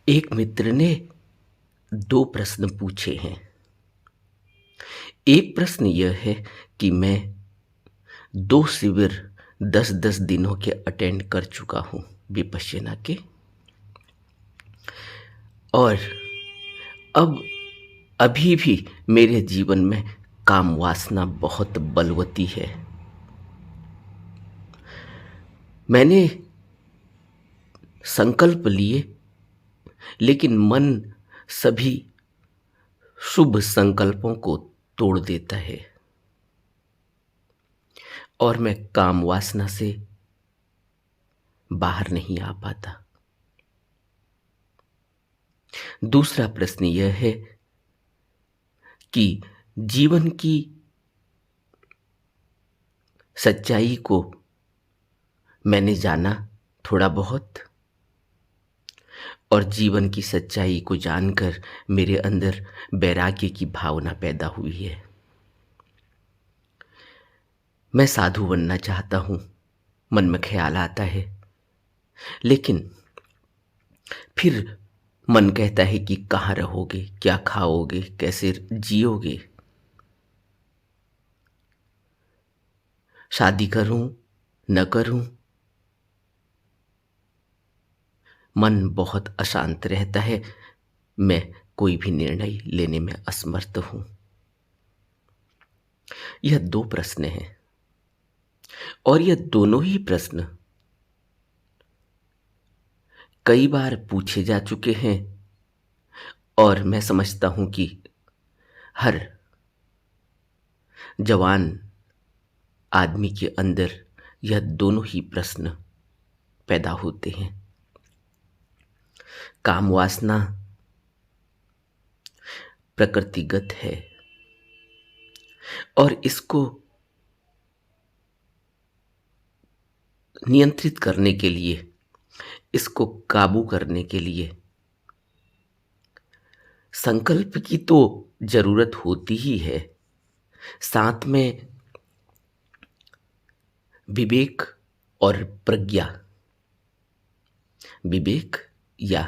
एक मित्र ने दो प्रश्न पूछे हैं। एक प्रश्न यह है कि मैं दो शिविर 10-10 दिनों के अटेंड कर चुका हूँ विपश्यना के, और अब अभी भी मेरे जीवन में काम वासना बहुत बलवती है। मैंने संकल्प लिए, लेकिन मन सभी शुभ संकल्पों को तोड़ देता है और मैं काम वासना से बाहर नहीं आ पाता। दूसरा प्रश्न यह है कि जीवन की सच्चाई को मैंने जाना थोड़ा बहुत, और जीवन की सच्चाई को जानकर मेरे अंदर वैराग्य की भावना पैदा हुई है। मैं साधु बनना चाहता हूँ, मन में ख्याल आता है, लेकिन फिर मन कहता है कि कहाँ रहोगे, क्या खाओगे, कैसे जियोगे, शादी करूं न करूं। मन बहुत अशांत रहता है, मैं कोई भी निर्णय लेने में असमर्थ हूं। यह दो प्रश्न हैं, और यह दोनों ही प्रश्न कई बार पूछे जा चुके हैं, और मैं समझता हूं कि हर जवान आदमी के अंदर यह दोनों ही प्रश्न पैदा होते हैं। काम वासना प्रकृतिगत है, और इसको नियंत्रित करने के लिए, इसको काबू करने के लिए संकल्प की तो जरूरत होती ही है, साथ में विवेक और प्रज्ञा, विवेक या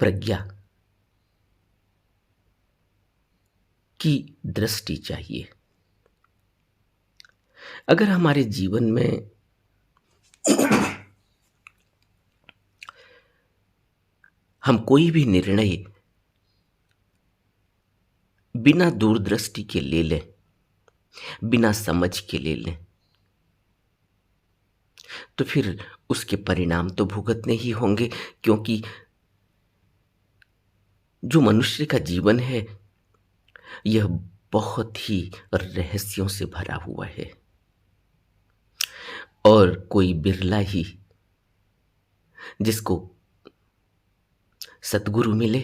प्रज्ञा की दृष्टि चाहिए। अगर हमारे जीवन में हम कोई भी निर्णय बिना दूरदृष्टि के ले लें, बिना समझ के ले लें, तो फिर उसके परिणाम तो भुगतने ही होंगे, क्योंकि जो मनुष्य का जीवन है यह बहुत ही रहस्यों से भरा हुआ है, और कोई बिरला ही जिसको सतगुरु मिले,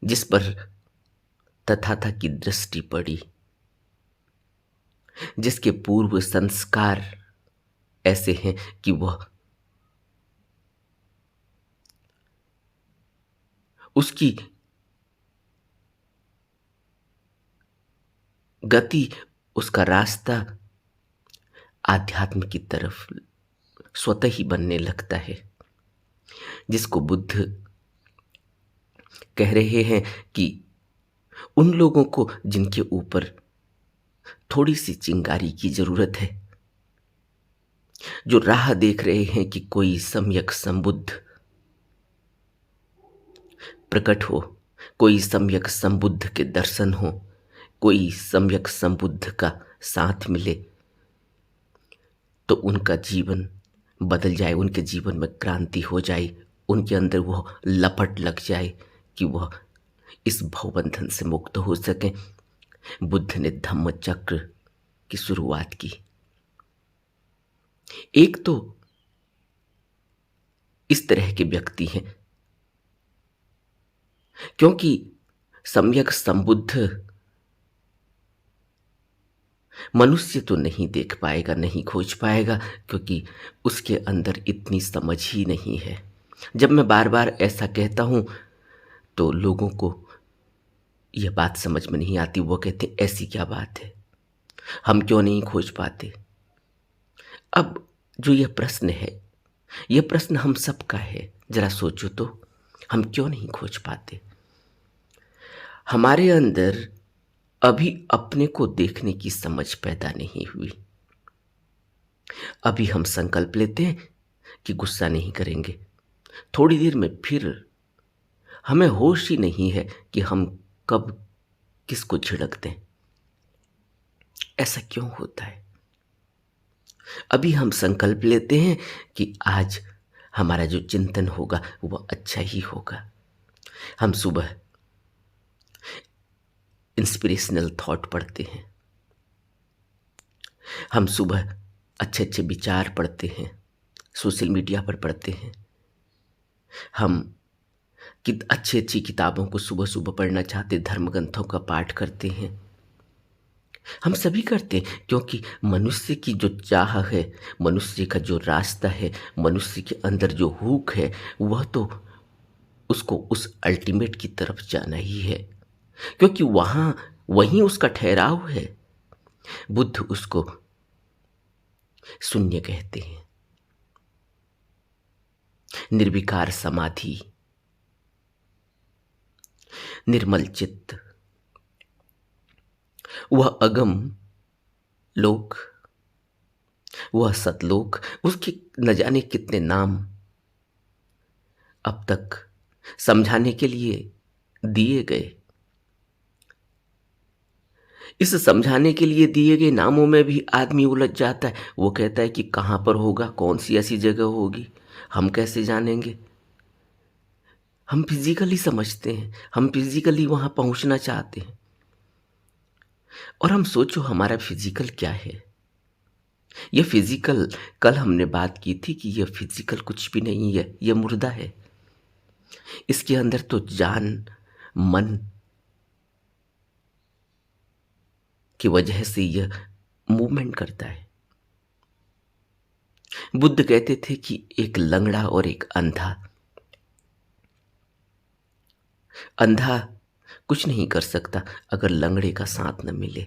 जिस पर तथाथा की दृष्टि पड़ी, जिसके पूर्व संस्कार ऐसे हैं कि वह उसकी गति, उसका रास्ता आध्यात्म की तरफ स्वतः ही बनने लगता है। जिसको बुद्ध कह रहे हैं कि उन लोगों को जिनके ऊपर थोड़ी सी चिंगारी की जरूरत है, जो राह देख रहे हैं कि कोई सम्यक संबुद्ध प्रकट हो, कोई सम्यक संबुद्ध के दर्शन हो, कोई सम्यक संबुद्ध का साथ मिले, तो उनका जीवन बदल जाए, उनके जीवन में क्रांति हो जाए, उनके अंदर वह लपट लग जाए कि वह इस भवबंधन से मुक्त हो सके। बुद्ध ने धम्म चक्र की शुरुआत की। एक तो इस तरह के व्यक्ति हैं, क्योंकि सम्यक संबुद्ध मनुष्य तो नहीं देख पाएगा, नहीं खोज पाएगा, क्योंकि उसके अंदर इतनी समझ ही नहीं है। जब मैं बार बार ऐसा कहता हूं तो लोगों को यह बात समझ में नहीं आती। वो कहते ऐसी क्या बात है, हम क्यों नहीं खोज पाते। अब जो यह प्रश्न है, यह प्रश्न हम सबका है। जरा सोचो तो, हम क्यों नहीं खोज पाते? हमारे अंदर अभी अपने को देखने की समझ पैदा नहीं हुई। अभी हम संकल्प लेते हैं कि गुस्सा नहीं करेंगे, थोड़ी देर में फिर हमें होश ही नहीं है कि हम कब किसको झिड़क दें। ऐसा क्यों होता है? अभी हम संकल्प लेते हैं कि आज हमारा जो चिंतन होगा वह अच्छा ही होगा। हम सुबह इंस्पिरेशनल थॉट पढ़ते हैं, हम सुबह अच्छे अच्छे विचार पढ़ते हैं, सोशल मीडिया पर पढ़ते हैं। हम अच्छी अच्छी किताबों को सुबह सुबह पढ़ना चाहते, धर्म ग्रंथों का पाठ करते हैं। हम सभी करते हैं क्योंकि मनुष्य की जो चाह है, मनुष्य का जो रास्ता है, मनुष्य के अंदर जो हुक है, वह तो उसको उस अल्टीमेट की तरफ जाना ही है, क्योंकि वहीं उसका ठहराव है। बुद्ध उसको शून्य कहते हैं, निर्विकार समाधि, निर्मल चित्त, वह अगम लोक, वह सतलोक। उसके न जाने कितने नाम अब तक समझाने के लिए दिए गए। इस समझाने के लिए दिए गए नामों में भी आदमी उलझ जाता है। वो कहता है कि कहाँ पर होगा, कौन सी ऐसी जगह होगी, हम कैसे जानेंगे? हम फिजिकली समझते हैं, हम फिजिकली वहां पहुंचना चाहते हैं। और हम सोचो हमारा फिजिकल क्या है? यह फिजिकल, कल हमने बात की थी कि यह फिजिकल कुछ भी नहीं है, यह मुर्दा है। इसके अंदर तो जान, मन की वजह से यह मूवमेंट करता है। बुद्ध कहते थे कि एक लंगड़ा और एक अंधा, अंधा कुछ नहीं कर सकता अगर लंगड़े का साथ न मिले,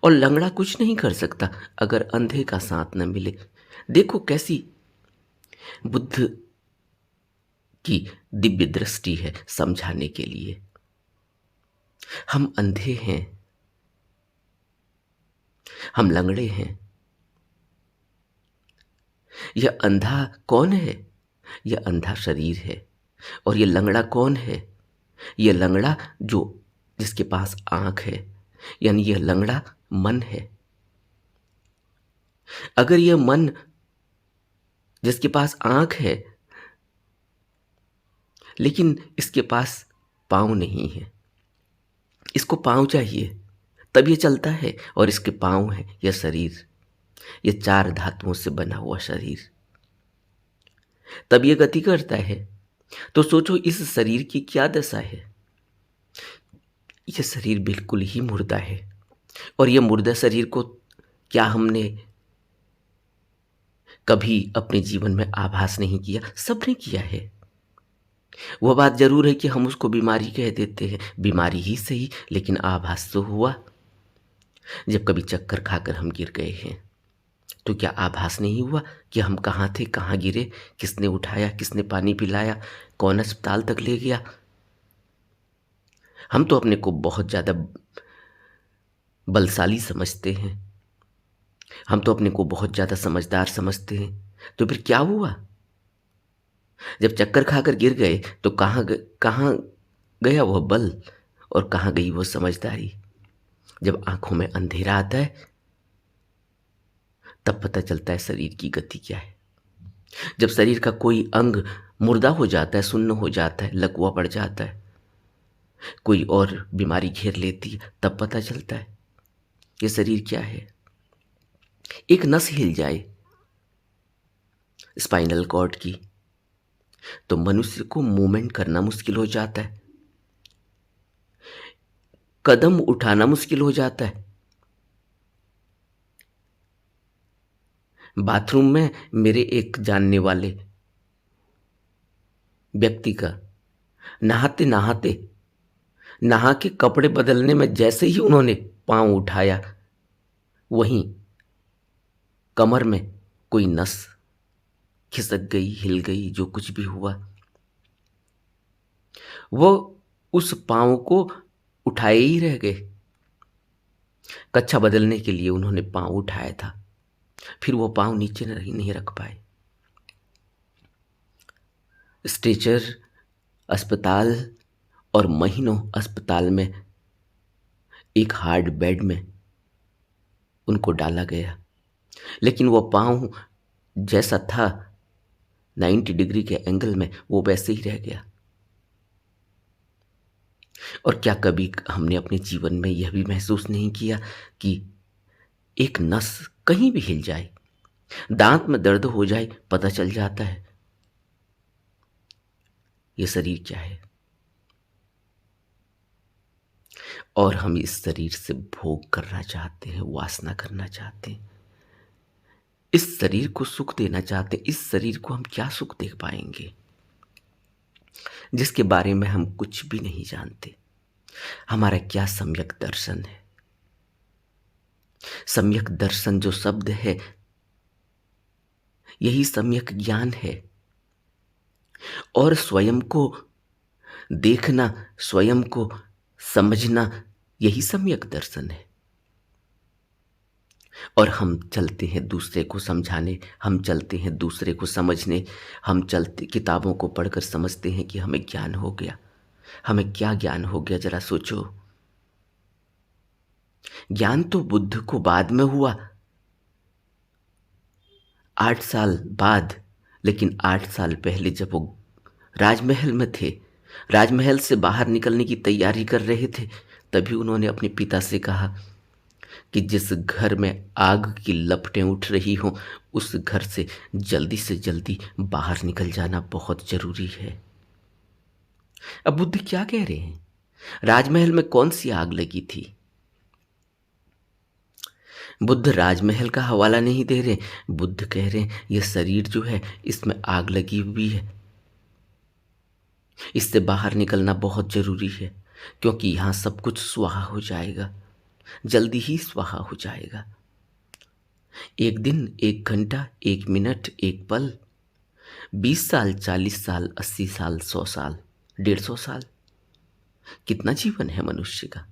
और लंगड़ा कुछ नहीं कर सकता अगर अंधे का साथ न मिले। देखो कैसी बुद्ध की दिव्य दृष्टि है समझाने के लिए। हम अंधे हैं, हम लंगड़े हैं। यह अंधा कौन है? यह अंधा शरीर है। और यह लंगड़ा कौन है? यह लंगड़ा जिसके पास आंख है, यानी यह लंगड़ा मन है। अगर यह मन जिसके पास आंख है लेकिन इसके पास पाँव नहीं है, इसको पाँव चाहिए तब ये चलता है, और इसके पाँव है, यह शरीर, यह 4 धातुओं से बना हुआ शरीर, तब ये गति करता है। तो सोचो इस शरीर की क्या दशा है? यह शरीर बिल्कुल ही मुर्दा है। और यह मुर्दा शरीर को क्या हमने कभी अपने जीवन में आभास नहीं किया? सबने किया है। वह बात जरूर है कि हम उसको बीमारी कह देते हैं, बीमारी ही सही, लेकिन आभास तो हुआ। जब कभी चक्कर खाकर हम गिर गए हैं तो क्या आभास नहीं हुआ कि हम कहाँ थे, कहाँ गिरे, किसने उठाया, किसने पानी पिलाया, कौन अस्पताल तक ले गया? हम तो अपने को बहुत ज़्यादा बलशाली समझते हैं, हम तो अपने को बहुत ज़्यादा समझदार समझते हैं। तो फिर क्या हुआ? जब चक्कर खाकर गिर गए तो कहाँ गया वह बल, और कहाँ गई वो समझदारी? जब आंखों में अंधेरा आता है तब पता चलता है शरीर की गति क्या है। जब शरीर का कोई अंग मुर्दा हो जाता है, सुन्न हो जाता है, लकवा पड़ जाता है, कोई और बीमारी घेर लेती है, तब पता चलता है ये शरीर क्या है। एक नस हिल जाए स्पाइनल कॉर्ड की तो मनुष्य को मूवमेंट करना मुश्किल हो जाता है, कदम उठाना मुश्किल हो जाता है। बाथरूम में मेरे एक जानने वाले व्यक्ति का नहाते नहाते, नहा के कपड़े बदलने में जैसे ही उन्होंने पांव उठाया, वहीं कमर में कोई नस खिसक गई, हिल गई, जो कुछ भी हुआ, वो उस पाँव को उठाए ही रह गए। कच्छा बदलने के लिए उन्होंने पाँव उठाया था, फिर वो पाँव नीचे नहीं रख पाए। स्ट्रेचर, अस्पताल और महीनों अस्पताल में एक हार्ड बेड में उनको डाला गया, लेकिन वो पाँव जैसा था 90 डिग्री के एंगल में, वो वैसे ही रह गया। और क्या कभी हमने अपने जीवन में यह भी महसूस नहीं किया कि एक नस कहीं भी हिल जाए, दांत में दर्द हो जाए, पता चल जाता है ये शरीर क्या है। और हम इस शरीर से भोग करना चाहते हैं, वासना करना चाहते हैं, इस शरीर को सुख देना चाहते हैं। इस शरीर को हम क्या सुख दे पाएंगे जिसके बारे में हम कुछ भी नहीं जानते। हमारा क्या सम्यक दर्शन है? सम्यक दर्शन जो शब्द है, यही सम्यक ज्ञान है। और स्वयं को देखना, स्वयं को समझना, यही सम्यक दर्शन है। और हम चलते हैं दूसरे को समझाने, हम चलते हैं दूसरे को समझने, हम चलते किताबों को पढ़कर समझते हैं कि हमें ज्ञान हो गया। हमें क्या ज्ञान हो गया, जरा सोचो। ज्ञान तो बुद्ध को बाद में हुआ, 8 साल बाद। लेकिन 8 साल पहले जब वो राजमहल में थे, राजमहल से बाहर निकलने की तैयारी कर रहे थे, तभी उन्होंने अपने पिता से कहा कि जिस घर में आग की लपटें उठ रही हों, उस घर से जल्दी बाहर निकल जाना बहुत जरूरी है। अब बुद्ध क्या कह रहे हैं? राजमहल में कौन सी आग लगी थी? बुद्ध राजमहल का हवाला नहीं दे रहे, बुद्ध कह रहे हैं यह शरीर जो है, इसमें आग लगी हुई है, इससे बाहर निकलना बहुत जरूरी है, क्योंकि यहां सब कुछ स्वाहा हो जाएगा, जल्दी ही स्वाहा हो जाएगा। एक दिन, एक घंटा, एक मिनट, एक पल, 20 साल, 40 साल, 80 साल, 100 साल, 150 साल, कितना जीवन है मनुष्य का।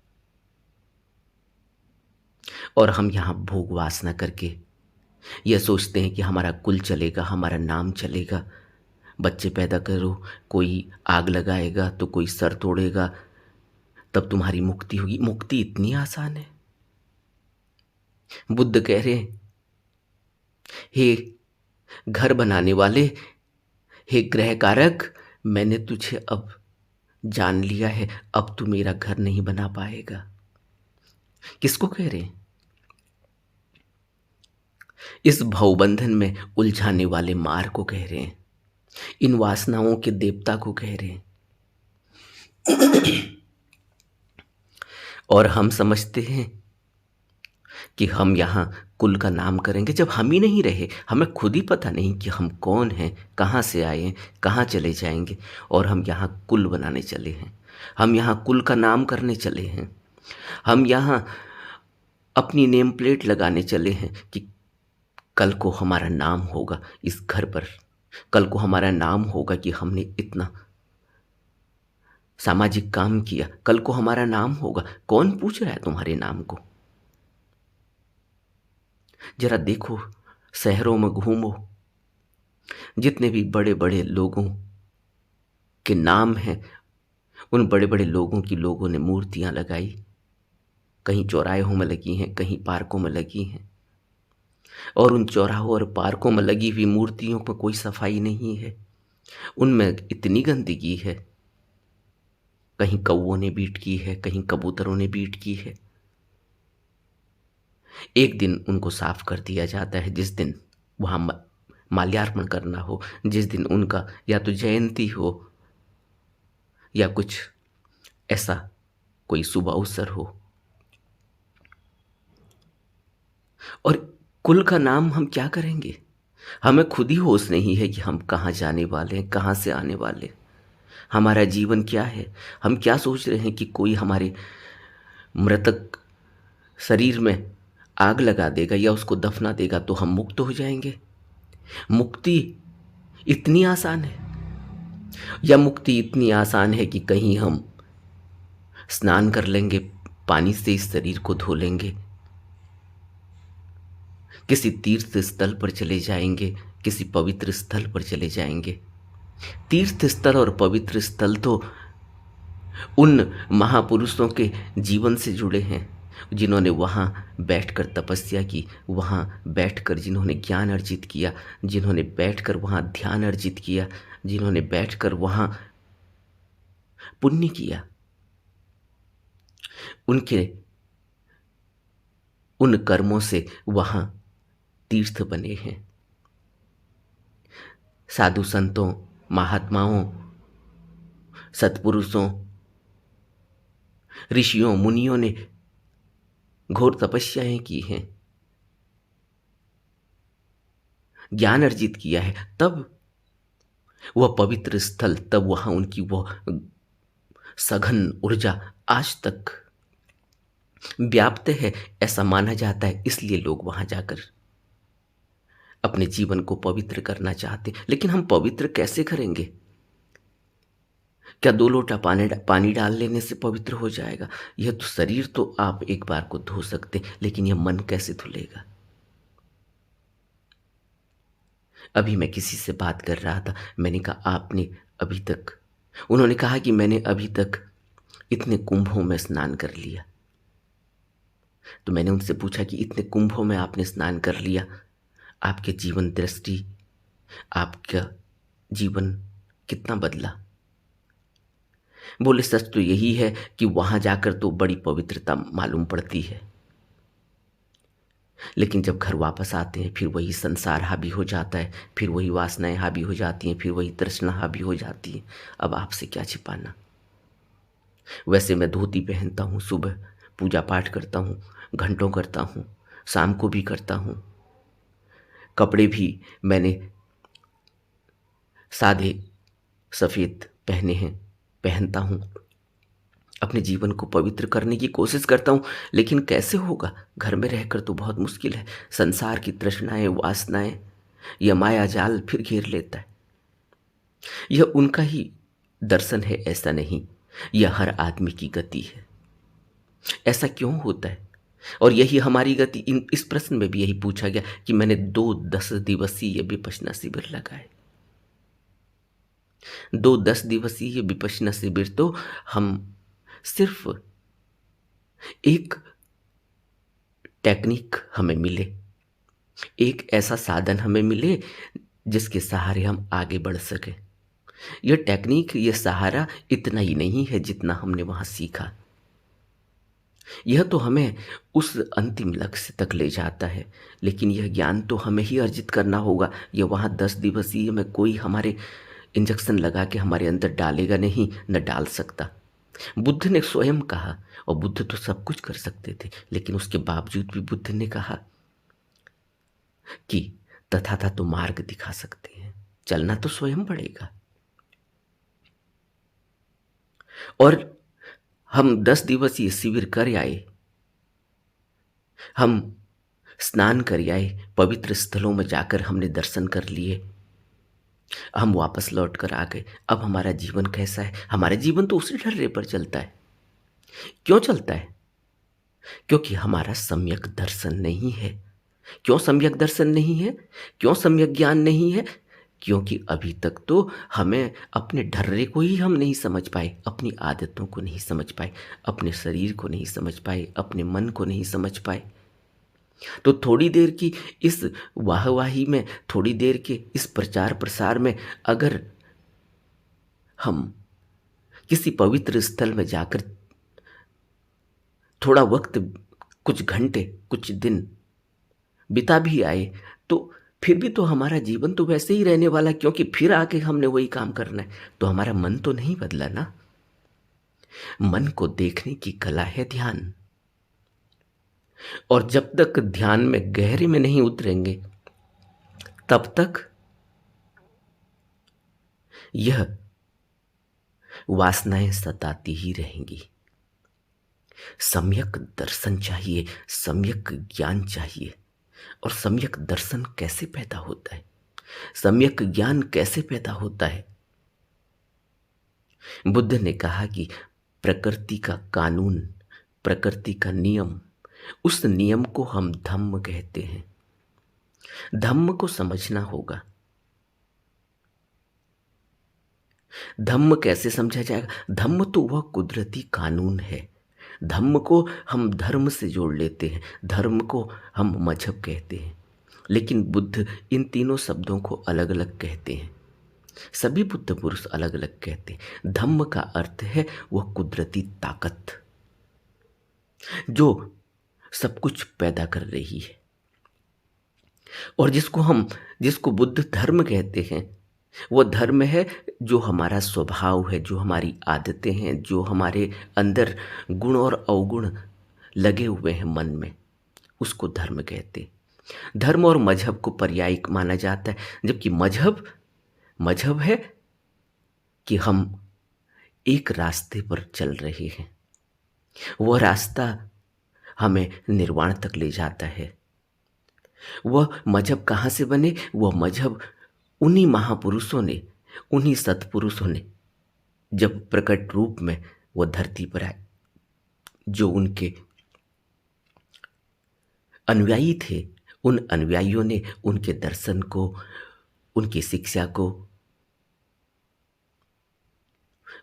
और हम यहां भोग वासना करके यह सोचते हैं कि हमारा कुल चलेगा, हमारा नाम चलेगा। बच्चे पैदा करो, कोई आग लगाएगा तो कोई सर तोड़ेगा, तब तुम्हारी मुक्ति होगी। मुक्ति इतनी आसान है? बुद्ध कह रहे हैं, हे घर बनाने वाले, हे ग्रह कारक, मैंने तुझे अब जान लिया है, अब तू मेरा घर नहीं बना पाएगा। किसको कह रहे हैं? इस भवबंधन में उलझाने वाले मार को कह रहे हैं, इन वासनाओं के देवता को कह रहे हैं। और हम समझते हैं कि हम यहां कुल का नाम करेंगे, जब हम ही नहीं रहे, हमें खुद ही पता नहीं कि हम कौन हैं, कहां से आए हैं, कहां चले जाएंगे। और हम यहां कुल बनाने चले हैं, हम यहां कुल का नाम करने चले हैं, हम यहां अपनी नेम प्लेट लगाने चले हैं कि कल को हमारा नाम होगा इस घर पर, कल को हमारा नाम होगा कि हमने इतना सामाजिक काम किया, कल को हमारा नाम होगा। कौन पूछ रहा है तुम्हारे नाम को? जरा देखो, शहरों में घूमो, जितने भी बड़े बड़े लोगों के नाम हैं, उन बड़े बड़े लोगों की लोगों ने मूर्तियां लगाई, कहीं चौराहों में लगी हैं, कहीं पार्कों में लगी हैं। और उन चौराहों और पार्कों में लगी हुई मूर्तियों पर कोई सफाई नहीं है, उनमें इतनी गंदगी है, कहीं कौवों ने बीट की है, कहीं कबूतरों ने बीट की है। एक दिन उनको साफ कर दिया जाता है, जिस दिन वहाँ माल्यार्पण करना हो, जिस दिन उनका या तो जयंती हो या कुछ ऐसा कोई शुभ अवसर हो। और कुल का नाम हम क्या करेंगे? हमें खुद ही होश नहीं है कि हम कहाँ जाने वाले हैं, कहाँ से आने वाले, हमारा जीवन क्या है। हम क्या सोच रहे हैं कि कोई हमारे मृतक शरीर में आग लगा देगा या उसको दफना देगा तो हम मुक्त हो जाएंगे। मुक्ति इतनी आसान है? या मुक्ति इतनी आसान है कि कहीं हम स्नान कर लेंगे, पानी से इस शरीर को धो लेंगे, किसी तीर्थ स्थल पर चले जाएंगे, किसी पवित्र स्थल पर चले जाएंगे। तीर्थ स्थल और पवित्र स्थल तो उन महापुरुषों के जीवन से जुड़े हैं जिन्होंने वहाँ बैठकर तपस्या की, वहाँ बैठकर जिन्होंने ज्ञान अर्जित किया, जिन्होंने बैठकर वहाँ ध्यान अर्जित किया, जिन्होंने बैठकर वहाँ पुण्य किया। उनके उन कर्मों से वहाँ तीर्थ बने हैं। साधु संतों, महात्माओं, सत्पुरुषों, ऋषियों, मुनियों ने घोर तपस्याएं की हैं, ज्ञान अर्जित किया है, तब वह पवित्र स्थल, तब वहां उनकी वह सघन ऊर्जा आज तक व्याप्त है, ऐसा माना जाता है। इसलिए लोग वहां जाकर अपने जीवन को पवित्र करना चाहते। लेकिन हम पवित्र कैसे करेंगे? क्या 2 लोटा पानी डाल लेने से पवित्र हो जाएगा? यह तो शरीर तो आप एक बार को धो सकते, लेकिन यह मन कैसे धुलेगा? अभी मैं किसी से बात कर रहा था, मैंने कहा आपने अभी तक, उन्होंने कहा कि मैंने अभी तक इतने कुंभों में स्नान कर लिया। तो मैंने उनसे पूछा कि इतने कुंभों में आपने स्नान कर लिया, आपके जीवन दृष्टि, आपका जीवन कितना बदला? बोले सच तो यही है कि वहां जाकर तो बड़ी पवित्रता मालूम पड़ती है, लेकिन जब घर वापस आते हैं फिर वही संसार हावी हो जाता है, फिर वही वासनाएं हावी हो जाती हैं, फिर वही तृष्णा हावी हो जाती है। अब आपसे क्या छिपाना। वैसे मैं धोती पहनता हूँ, सुबह पूजा पाठ करता हूँ, घंटों करता हूँ, शाम को भी करता हूँ। कपड़े भी मैंने सादे सफ़ेद पहने हैं, पहनता हूँ, अपने जीवन को पवित्र करने की कोशिश करता हूँ। लेकिन कैसे होगा? घर में रहकर तो बहुत मुश्किल है। संसार की तृष्णाएं, वासनाएं, यह माया जाल फिर घेर लेता है। यह उनका ही दर्शन है, ऐसा नहीं, यह हर आदमी की गति है। ऐसा क्यों होता है? और यही हमारी गति। इस प्रश्न में भी यही पूछा गया कि मैंने 2 10 दिवसीय विपश्यना शिविर लगाए। 2 10 दिवसीय विपश्यना शिविर तो हम सिर्फ एक टेक्निक हमें मिले, एक ऐसा साधन हमें मिले जिसके सहारे हम आगे बढ़ सके। यह टेक्निक, यह सहारा इतना ही नहीं है जितना हमने वहां सीखा। यह तो हमें उस अंतिम लक्ष्य तक ले जाता है, लेकिन यह ज्ञान तो हमें ही अर्जित करना होगा। यह वहाँ 10 दिवसीय में कोई हमारे इंजेक्शन लगा के हमारे अंदर डालेगा नहीं, न डाल सकता। बुद्ध ने स्वयं कहा, और बुद्ध तो सब कुछ कर सकते थे, लेकिन उसके बावजूद भी बुद्ध ने कहा कि तथाता तो मार्ग दिखा सकते हैं, चलना तो स्वयं पड़ेगा। और हम 10 दिवसीय शिविर कर आए, हम स्नान कर आए, पवित्र स्थलों में जाकर हमने दर्शन कर लिए, हम वापस लौट कर आ गए। अब हमारा जीवन कैसा है? हमारा जीवन तो उसी ढर्रे पर चलता है। क्यों चलता है? क्योंकि हमारा सम्यक दर्शन नहीं है। क्यों सम्यक दर्शन नहीं है? क्यों सम्यक ज्ञान नहीं है? क्योंकि अभी तक तो हमें अपने ढर्रे को ही हम नहीं समझ पाए, अपनी आदतों को नहीं समझ पाए, अपने शरीर को नहीं समझ पाए, अपने मन को नहीं समझ पाए। तो थोड़ी देर की इस वाहवाही में, थोड़ी देर के इस प्रचार प्रसार में अगर हम किसी पवित्र स्थल में जाकर थोड़ा वक्त, कुछ घंटे, कुछ दिन बिता भी आए, तो फिर भी तो हमारा जीवन तो वैसे ही रहने वाला, क्योंकि फिर आके हमने वही काम करना है। तो हमारा मन तो नहीं बदला ना। मन को देखने की कला है ध्यान, और जब तक ध्यान में गहरे में नहीं उतरेंगे तब तक यह वासनाएं सताती ही रहेंगी। सम्यक दर्शन चाहिए, सम्यक ज्ञान चाहिए। और सम्यक दर्शन कैसे पैदा होता है? सम्यक ज्ञान कैसे पैदा होता है? बुद्ध ने कहा कि प्रकृति का कानून, प्रकृति का नियम, उस नियम को हम धम्म कहते हैं। धम्म को समझना होगा। धम्म कैसे समझा जाएगा? धम्म तो वह कुदरती कानून है। धम्म को हम धर्म से जोड़ लेते हैं, धर्म को हम मजहब कहते हैं, लेकिन बुद्ध इन तीनों शब्दों को अलग अलग कहते हैं। सभी बुद्ध पुरुष अलग अलग कहते हैं। धम्म का अर्थ है वह कुदरती ताकत जो सब कुछ पैदा कर रही है, और जिसको बुद्ध धर्म कहते हैं, वो धर्म है जो हमारा स्वभाव है, जो हमारी आदतें हैं, जो हमारे अंदर गुण और अवगुण लगे हुए हैं मन में, उसको धर्म कहते हैं। धर्म और मजहब को पर्यायिक माना जाता है, जबकि मजहब है कि हम एक रास्ते पर चल रहे हैं, वह रास्ता हमें निर्वाण तक ले जाता है। वह मजहब कहाँ से बने? वह मजहब उन्हीं महापुरुषों ने, उन्हीं सत्पुरुषों ने जब प्रकट रूप में वह धरती पर आए, जो उनके अनुयायी थे, उन अनुयायियों ने उनके दर्शन को, उनकी शिक्षा को,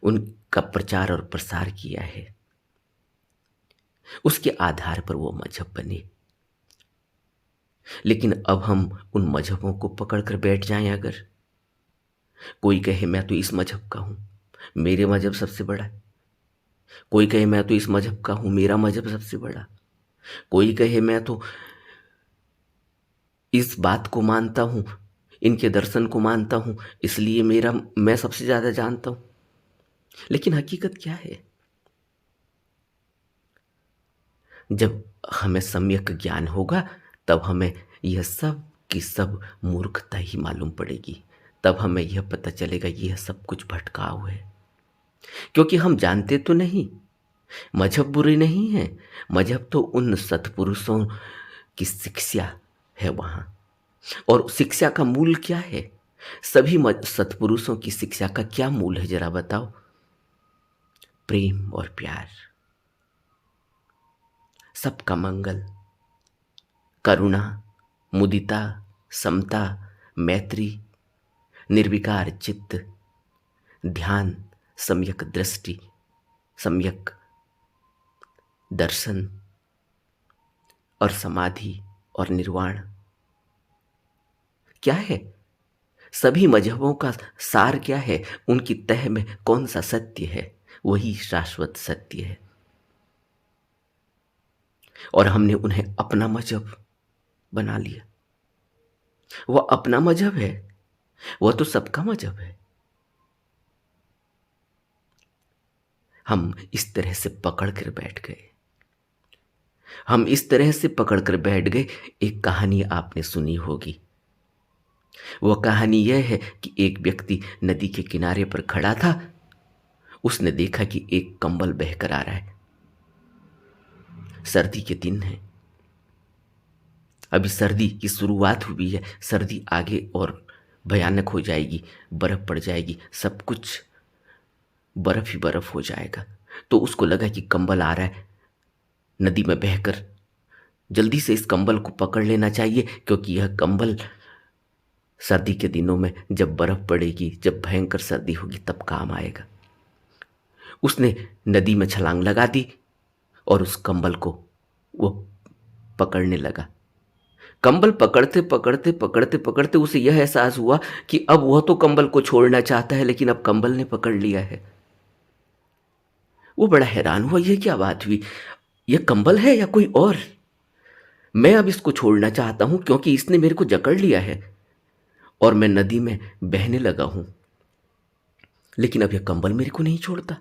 उनका प्रचार और प्रसार किया है। उसके आधार पर वो मजहब बने। लेकिन अब हम उन मजहबों को पकड़कर बैठ जाएं, अगर कोई कहे मैं तो इस मजहब का हूं, मेरे मजहब सबसे बड़ा है, कोई कहे मैं तो इस मजहब का हूं, मेरा मजहब सबसे बड़ा, कोई कहे मैं तो इस बात को मानता हूं, इनके दर्शन को मानता हूं, इसलिए मैं सबसे ज्यादा जानता हूं। लेकिन हकीकत क्या है? जब हमें सम्यक ज्ञान होगा तब हमें यह सब की सब मूर्खता ही मालूम पड़ेगी। तब हमें यह पता चलेगा यह सब कुछ भटकाव है, क्योंकि हम जानते तो नहीं। मजहब बुरे नहीं है, मजहब तो उन सत्पुरुषों की शिक्षा है वहां। और शिक्षा का मूल क्या है? सभी सत्पुरुषों की शिक्षा का क्या मूल है, जरा बताओ? प्रेम और प्यार, सबका मंगल, करुणा, मुदिता, समता, मैत्री, निर्विकार चित्त, ध्यान, सम्यक दृष्टि, सम्यक दर्शन और समाधि और निर्वाण। क्या है? सभी मजहबों का सार क्या है? उनकी तह में कौन सा सत्य है? वही शाश्वत सत्य है। और हमने उन्हें अपना मजहब बना लिया। वह अपना मजहब है, वह तो सबका मजहब है। हम इस तरह से पकड़ कर बैठ गए। हम इस तरह से पकड़ कर बैठ गए। एक कहानी आपने सुनी होगी। वह कहानी यह है कि एक व्यक्ति नदी के किनारे पर खड़ा था। उसने देखा कि एक कंबल बहकर आ रहा है। सर्दी के दिन है, अभी सर्दी की शुरुआत हुई है, सर्दी आगे और भयानक हो जाएगी, बर्फ पड़ जाएगी, सब कुछ बर्फ ही बर्फ हो जाएगा। तो उसको लगा कि कंबल आ रहा है नदी में बहकर, जल्दी से इस कंबल को पकड़ लेना चाहिए, क्योंकि यह कंबल सर्दी के दिनों में जब बर्फ पड़ेगी, जब भयंकर सर्दी होगी, तब काम आएगा। उसने नदी में छलांग लगा दी और उस कंबल को वो पकड़ने लगा। कंबल पकड़ते पकड़ते पकड़ते पकड़ते उसे यह एहसास हुआ कि अब वह तो कंबल को छोड़ना चाहता है, लेकिन अब कंबल ने पकड़ लिया है। वो बड़ा हैरान हुआ, यह क्या बात हुई? यह कंबल है या कोई और? मैं अब इसको छोड़ना चाहता हूं क्योंकि इसने मेरे को जकड़ लिया है और मैं नदी में बहने लगा हूं, लेकिन अब यह कंबल मेरे को नहीं छोड़ता।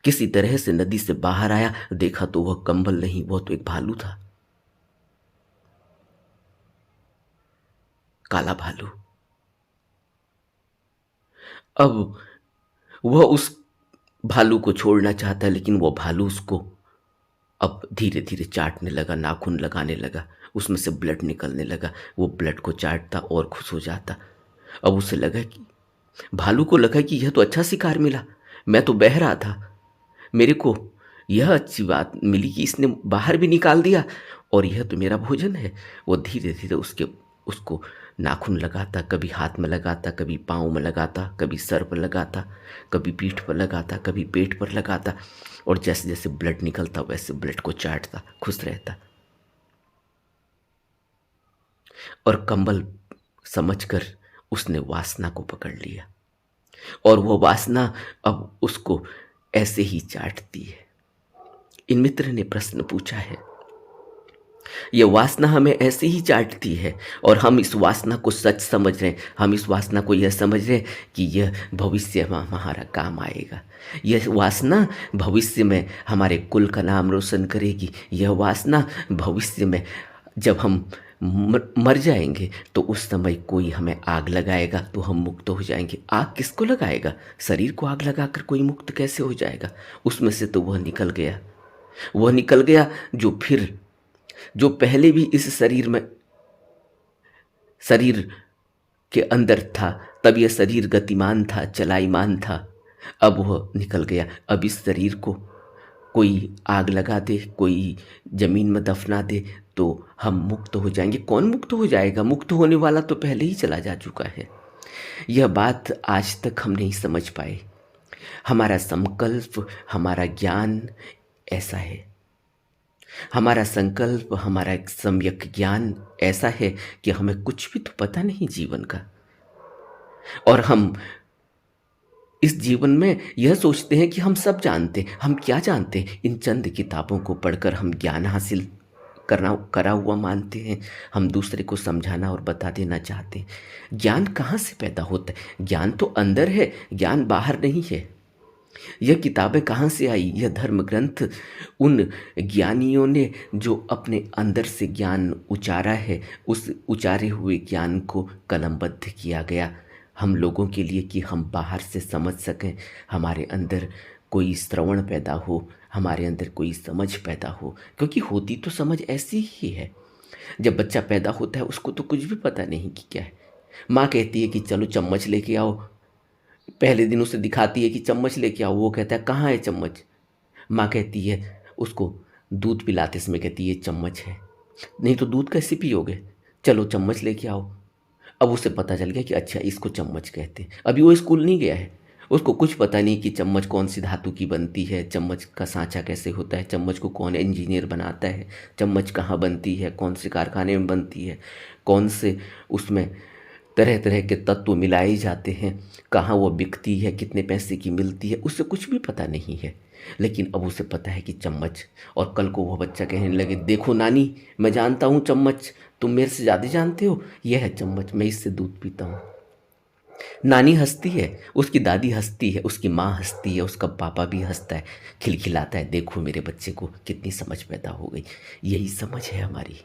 किसी तरह से नदी से बाहर आया, देखा तो वह कंबल नहीं, वह तो एक भालू था, काला भालू। अब वह उस भालू को छोड़ना चाहता है, लेकिन वह भालू उसको अब धीरे धीरे चाटने लगा, नाखून लगाने लगा। उसमें से ब्लड निकलने लगा। वो ब्लड को चाटता और खुश हो जाता। अब उसे लगा कि भालू को लगा कि यह तो अच्छा शिकार मिला, मैं तो बह रहा था, मेरे को यह अच्छी बात मिली कि इसने बाहर भी निकाल दिया और यह तो मेरा भोजन है। वो धीरे धीरे उसको नाखून लगाता, कभी हाथ में लगाता, कभी पाँव में लगाता, कभी सर पर लगाता, कभी पीठ पर लगाता, कभी पेट पर लगाता, और जैसे जैसे ब्लड निकलता वैसे ब्लड को चाटता, खुश रहता। और कंबल समझकर उसने वासना को पकड़ लिया और वो वासना अब उसको ऐसे ही चाटती है। इन मित्र ने प्रश्न पूछा है, यह वासना हमें ऐसे ही चाटती है और हम इस वासना को सच समझ रहे हैं, हम इस वासना को यह समझ रहे हैं कि यह भविष्य में हमारा काम आएगा, यह वासना भविष्य में हमारे कुल का नाम रोशन करेगी, यह वासना भविष्य में जब हम मर जाएंगे तो उस समय कोई हमें आग लगाएगा तो हम मुक्त हो जाएंगे। आग किसको लगाएगा? शरीर को आग लगाकर कोई मुक्त कैसे हो जाएगा? उसमें से तो वह निकल गया, वह निकल गया जो पहले भी इस शरीर के अंदर था, तब यह शरीर गतिमान था, चलाईमान था। अब वह निकल गया। अब इस शरीर को कोई आग लगा दे, कोई जमीन में दफना दे तो हम मुक्त हो जाएंगे। कौन मुक्त हो जाएगा? मुक्त होने वाला तो पहले ही चला जा चुका है। यह बात आज तक हम नहीं समझ पाए। हमारा संकल्प, हमारा ज्ञान ऐसा है, हमारा संकल्प, हमारा एक सम्यक ज्ञान ऐसा है कि हमें कुछ भी तो पता नहीं जीवन का, और हम इस जीवन में यह सोचते हैं कि हम सब जानते हैं। हम क्या जानते हैं? इन चंद किताबों को पढ़कर हम ज्ञान हासिल करा हुआ मानते हैं। हम दूसरे को समझाना और बता देना चाहते हैं। ज्ञान कहाँ से पैदा होता है? ज्ञान तो अंदर है, ज्ञान बाहर नहीं है। यह किताबें कहाँ से आई? यह धर्म ग्रंथ उन ज्ञानियों ने जो अपने अंदर से ज्ञान उचारा है, उस उचारे हुए ज्ञान को कलमबद्ध किया गया हम लोगों के लिए कि हम बाहर से समझ सकें, हमारे अंदर कोई श्रवण पैदा हो, हमारे अंदर कोई समझ पैदा हो। क्योंकि होती तो समझ ऐसी ही है। जब बच्चा पैदा होता है उसको तो कुछ भी पता नहीं कि क्या है। माँ कहती है कि चलो चम्मच लेके आओ, पहले दिन उसे दिखाती है कि चम्मच लेके आओ, वो कहता है कहाँ है चम्मच। माँ कहती है उसको दूध पिलाते समय कहती है चम्मच है, नहीं तो दूध कैसे पियोगे, चलो चम्मच लेके आओ। अब उसे पता चल गया कि अच्छा इसको चम्मच कहते हैं। अभी वो स्कूल नहीं गया है, उसको कुछ पता नहीं कि चम्मच कौन सी धातु की बनती है, चम्मच का सांचा कैसे होता है, चम्मच को कौन इंजीनियर बनाता है, चम्मच कहाँ बनती है, कौन से कारखाने में बनती है, कौन से उसमें तरह तरह के तत्व मिलाए जाते हैं, कहाँ वो बिकती है, कितने पैसे की मिलती है, उससे कुछ भी पता नहीं है। लेकिन अब उसे पता है कि चम्मच। और कल को वह बच्चा कहने लगे देखो नानी मैं जानता हूँ चम्मच, तुम मेरे से ज़्यादा जानते हो, यह है चम्मच, मैं इससे दूध पीता हूँ। नानी हंसती है, उसकी दादी हंसती है, उसकी माँ हंसती है, उसका पापा भी हंसता है, खिलखिलाता है, देखो मेरे बच्चे को कितनी समझ पैदा हो गई। यही समझ है हमारी,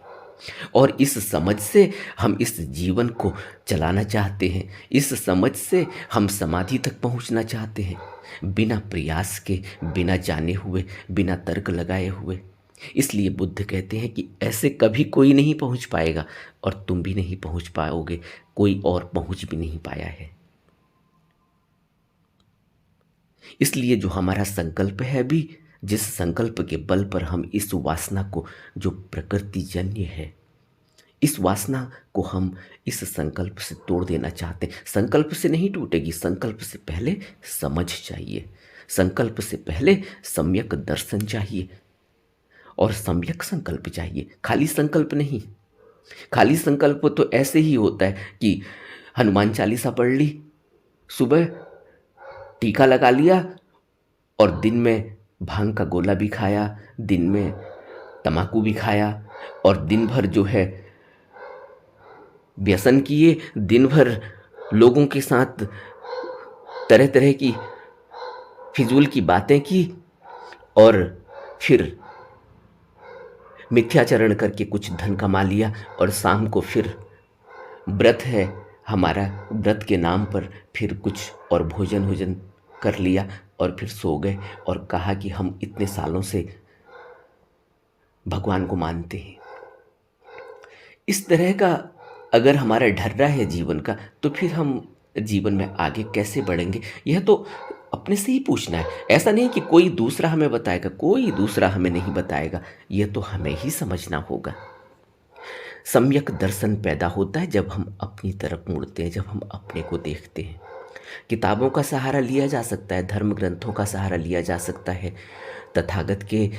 और इस समझ से हम इस जीवन को चलाना चाहते हैं। इस समझ से हम समाधि तक पहुंचना चाहते हैं, बिना प्रयास के, बिना जाने हुए, बिना तर्क लगाए हुए। इसलिए बुद्ध कहते हैं कि ऐसे कभी कोई नहीं पहुंच पाएगा और तुम भी नहीं पहुंच पाओगे, कोई और पहुंच भी नहीं पाया है। इसलिए जो हमारा संकल्प है भी, जिस संकल्प के बल पर हम इस वासना को, जो प्रकृति जन्य है, इस वासना को हम इस संकल्प से तोड़ देना चाहते हैं। संकल्प से नहीं टूटेगी, संकल्प से पहले समझ चाहिए, संकल्प से पहले सम्यक दर्शन चाहिए और सम्यक संकल्प चाहिए। खाली संकल्प नहीं। खाली संकल्प तो ऐसे ही होता है कि हनुमान चालीसा पढ़ ली, सुबह टीका लगा लिया और दिन में भांग का गोला भी खाया, दिन में तम्बाकू भी खाया और दिन भर जो है व्यसन किए, दिन भर लोगों के साथ तरह तरह की फिजूल की बातें की और फिर मिथ्याचरण करके कुछ धन कमा लिया और शाम को फिर व्रत है हमारा, व्रत के नाम पर फिर कुछ और भोजन वोजन कर लिया और फिर सो गए और कहा कि हम इतने सालों से भगवान को मानते हैं। इस तरह का अगर हमारा ढर्रा है जीवन का, तो फिर हम जीवन में आगे कैसे बढ़ेंगे? यह तो अपने से ही पूछना है। ऐसा नहीं कि कोई दूसरा हमें बताएगा, कोई दूसरा हमें नहीं बताएगा, यह तो हमें ही समझना होगा। सम्यक दर्शन पैदा होता है जब हम अपनी तरफ मुड़ते हैं, जब हम अपने को देखते हैं। किताबों का सहारा लिया जा सकता है, धर्म ग्रंथों का सहारा लिया जा सकता है, तथागत के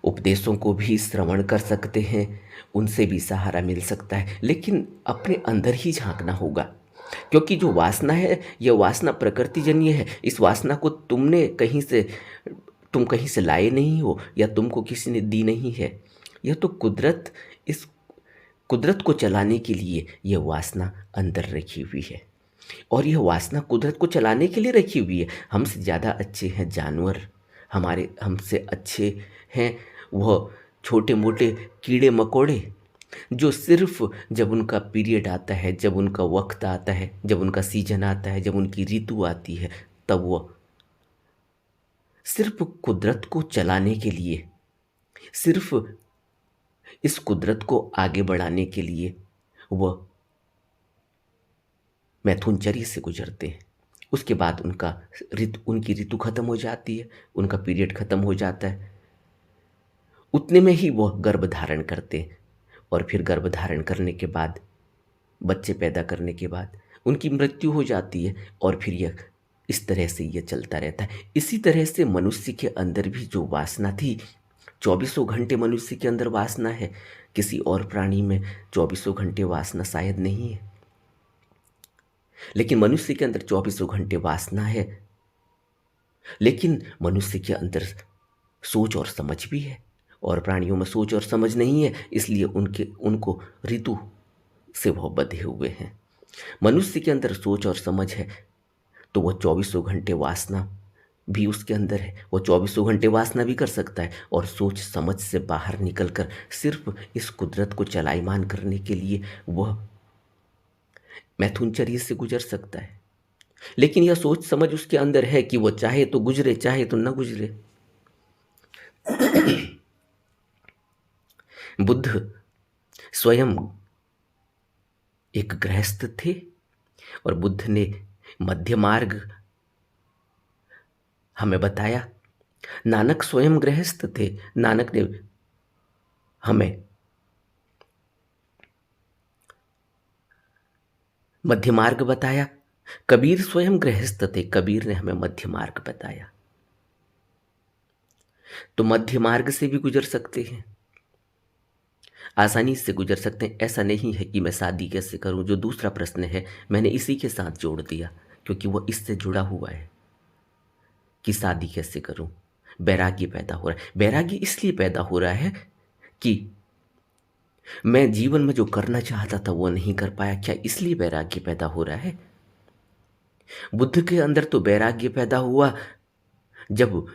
उपदेशों को भी श्रवण कर सकते हैं, उनसे भी सहारा मिल सकता है, लेकिन अपने अंदर ही झांकना होगा। क्योंकि जो वासना है, यह वासना प्रकृतिजन्य है। इस वासना को तुम कहीं से लाए नहीं हो, या तुमको किसी ने दी नहीं है। यह तो इस कुदरत को चलाने के लिए यह वासना अंदर रखी हुई है। और यह वासना कुदरत को चलाने के लिए रखी हुई है। हमसे ज़्यादा अच्छे हैं जानवर, हमारे हमसे अच्छे हैं वह छोटे मोटे कीड़े मकोड़े, जो सिर्फ जब उनका पीरियड आता है, जब उनका वक्त आता है, जब उनका सीजन आता है, जब उनकी ऋतु आती है, तब वह सिर्फ कुदरत को चलाने के लिए, सिर्फ इस कुदरत को आगे बढ़ाने के लिए वह मैथुनचर्य से गुजरते हैं। उसके बाद उनकी ऋतु खत्म हो जाती है, उनका पीरियड खत्म हो जाता है, उतने में ही वह गर्भ धारण करते हैं। और फिर गर्भ धारण करने के बाद, बच्चे पैदा करने के बाद उनकी मृत्यु हो जाती है। और फिर यह इस तरह से यह चलता रहता है। इसी तरह से मनुष्य के अंदर भी जो वासना थी, 24 घंटे मनुष्य के अंदर वासना है। किसी और प्राणी में 24 घंटे वासना शायद नहीं है, लेकिन मनुष्य के अंदर 24 घंटे वासना है। लेकिन मनुष्य के अंदर सोच और समझ भी है, और प्राणियों में सोच और समझ नहीं है, इसलिए उनको ऋतु से वह बंधे हुए हैं। मनुष्य के अंदर सोच और समझ है, तो वह 24 घंटे वासना भी उसके अंदर है। वह 24 घंटे वासना भी कर सकता है, और सोच समझ से बाहर निकलकर सिर्फ इस कुदरत को चलायमान करने के लिए वह मैथुनचर्य से गुजर सकता है। लेकिन यह सोच समझ उसके अंदर है कि वह चाहे तो गुजरे, चाहे तो न गुजरे। बुद्ध स्वयं एक गृहस्थ थे, और बुद्ध ने मध्य मार्ग हमें बताया। नानक स्वयं गृहस्थ थे, नानक ने हमें मध्य मार्ग बताया। कबीर स्वयं गृहस्थ थे, कबीर ने हमें मध्य मार्ग बताया। तो मध्य मार्ग से भी गुजर सकते हैं, आसानी से गुजर सकते हैं। ऐसा नहीं है कि मैं शादी कैसे करूं, जो दूसरा प्रश्न है मैंने इसी के साथ जोड़ दिया, क्योंकि वो इससे जुड़ा हुआ है कि शादी कैसे करूं। वैराग्य पैदा हो रहा है। वैराग्य इसलिए पैदा हो रहा है कि मैं जीवन में जो करना चाहता था वो नहीं कर पाया। क्या इसलिए वैराग्य पैदा हो रहा है? बुद्ध के अंदर तो वैराग्य पैदा हुआ जब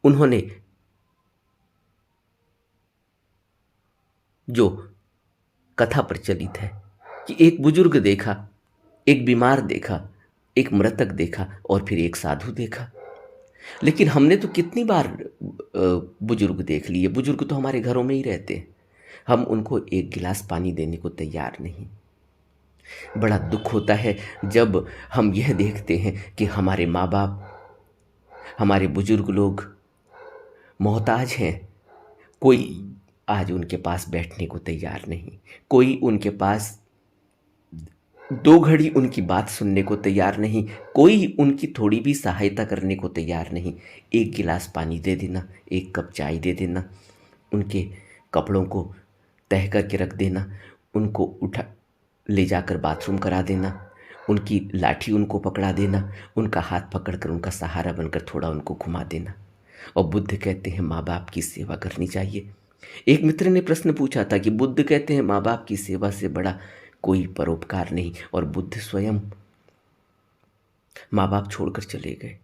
उन्होंने जो कथा प्रचलित है कि एक बुजुर्ग देखा, एक बीमार देखा, एक मृतक देखा, और फिर एक साधु देखा। लेकिन हमने तो कितनी बार बुजुर्ग देख लिए। बुजुर्ग तो हमारे घरों में ही रहते हैं, हम उनको एक गिलास पानी देने को तैयार नहीं। बड़ा दुख होता है जब हम यह देखते हैं कि हमारे माँ बाप, हमारे बुजुर्ग लोग मोहताज हैं, कोई आज उनके पास बैठने को तैयार नहीं, कोई उनके पास 2 घड़ी उनकी बात सुनने को तैयार नहीं, कोई उनकी थोड़ी भी सहायता करने को तैयार नहीं। एक गिलास पानी दे देना, एक कप चाय दे देना, उनके कपड़ों को तह करके रख देना, उनको उठा ले जाकर बाथरूम करा देना, उनकी लाठी उनको पकड़ा देना, उनका हाथ पकड़कर उनका सहारा बनकर थोड़ा उनको घुमा देना। और बुद्ध कहते हैं माँ बाप की सेवा करनी चाहिए। एक मित्र ने प्रश्न पूछा था कि बुद्ध कहते हैं माँ बाप की सेवा से बड़ा कोई परोपकार नहीं, और बुद्ध स्वयं माँ बाप छोड़कर चले गए।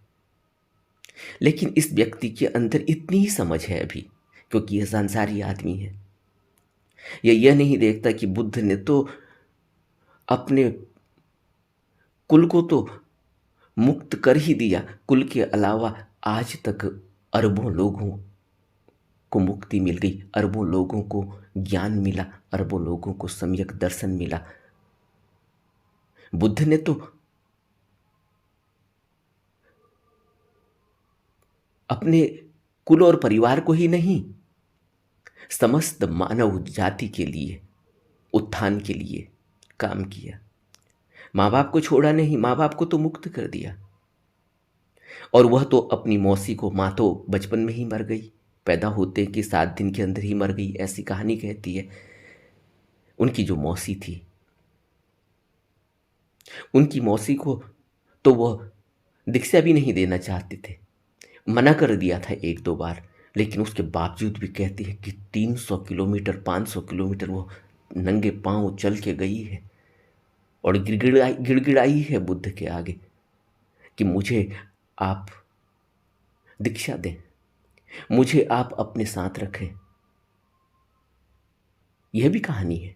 लेकिन इस व्यक्ति के अंदर इतनी ही समझ है अभी, क्योंकि यह संसारी आदमी है। यह नहीं देखता कि बुद्ध ने तो अपने कुल को तो मुक्त कर ही दिया, कुल के अलावा आज तक अरबों लोगों को मुक्ति मिल गई, अरबों लोगों को ज्ञान मिला, अरबों लोगों को सम्यक दर्शन मिला। बुद्ध ने तो अपने कुल और परिवार को ही नहीं, समस्त मानव जाति के लिए, उत्थान के लिए काम किया। माँ बाप को छोड़ा नहीं, माँ बाप को तो मुक्त कर दिया। और वह तो अपनी मौसी को, माँ तो बचपन में ही मर गई, पैदा होते कि 7 दिन के अंदर ही मर गई, ऐसी कहानी कहती है। उनकी जो मौसी थी, उनकी मौसी को तो वह दीक्षा भी नहीं देना चाहते थे, मना कर दिया था 1-2 बार, लेकिन उसके बावजूद भी कहती है कि 300 किलोमीटर 500 किलोमीटर वो नंगे पांव चल के गई है और गिड़गिड़ाई है बुद्ध के आगे कि मुझे आप दीक्षा दें, मुझे आप अपने साथ रखें। यह भी कहानी है।